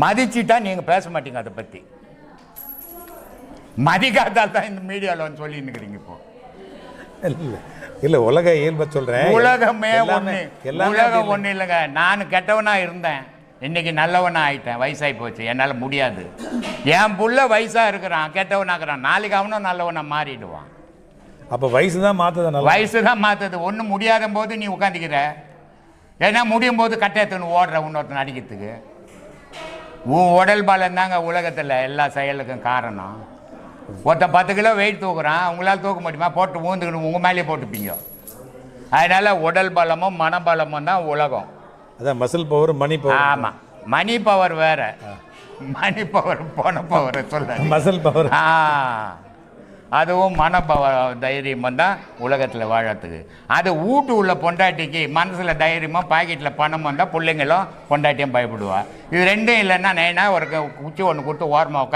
மதிச்சுட்டா நீங்கள் பேச மாட்டீங்க அதை பற்றி. மதிக்காதால் தான் இந்த மீடியாவில் வந்து சொல்லின்னு இருக்கிறீங்க. இப்போ இல்லை, உலக இயல்பை சொல்கிறேன். உலகமே ஒன்று, உலகம் ஒன்றும் இல்லைங்க. நான் கெட்டவனாக இருந்தேன், இன்னைக்கு நல்லவனாக ஆயிட்டேன். வயசாகி போச்சு, என்னால் முடியாது. என் புள்ள வயசாக இருக்கிறான், கெட்டவனாக்குறான், நாளைக்கு அவனும் நல்லவனாக மாறிடுவான். அப்போ வயசு தான் மாற்றுது. வயசு தான் மாற்றுது. ஒன்றும் முடியாத போது நீ உட்காந்துக்கிற, ஏன்னா முடியும் போது கட்டத்துன்னு ஓடுற இன்னொருத்தன் அடிக்கிறதுக்கு. உன் உடல் பலம் தாங்க உலகத்தில் எல்லா செயலுக்கும் காரணம். ஒருத்தன் 10 கிலோ வெயிட் தூக்குறான், உங்களால் தூக்க முடியுமா? போட்டு ஊந்துக்கணும், உங்கள் மேலேயே போட்டுப்பீங்க. அதனால் உடல் பலமும் மனபலமும் தான் உலகம். அதான் மசில் பவர், மணி பவர். ஆமாம், மணி பவர் வேற, மணி பவர் போன பவர் சொல்ல. Muscle power. அதுவும் தைரியமும் தான் உலகத்தில் வாழறதுக்கு. அது வீட்டு உள்ள பொண்டாட்டிக்கு மனசில் தைரியமும் பாக்கெட்டில் பணம் வந்தால் பிள்ளைங்களும் பொண்டாட்டியும் பயப்படுவா. இது ரெண்டும் இல்லைன்னா நேனா ஒரு குச்சி ஒன்று கொடுத்து ஓரமாக உட்காந்து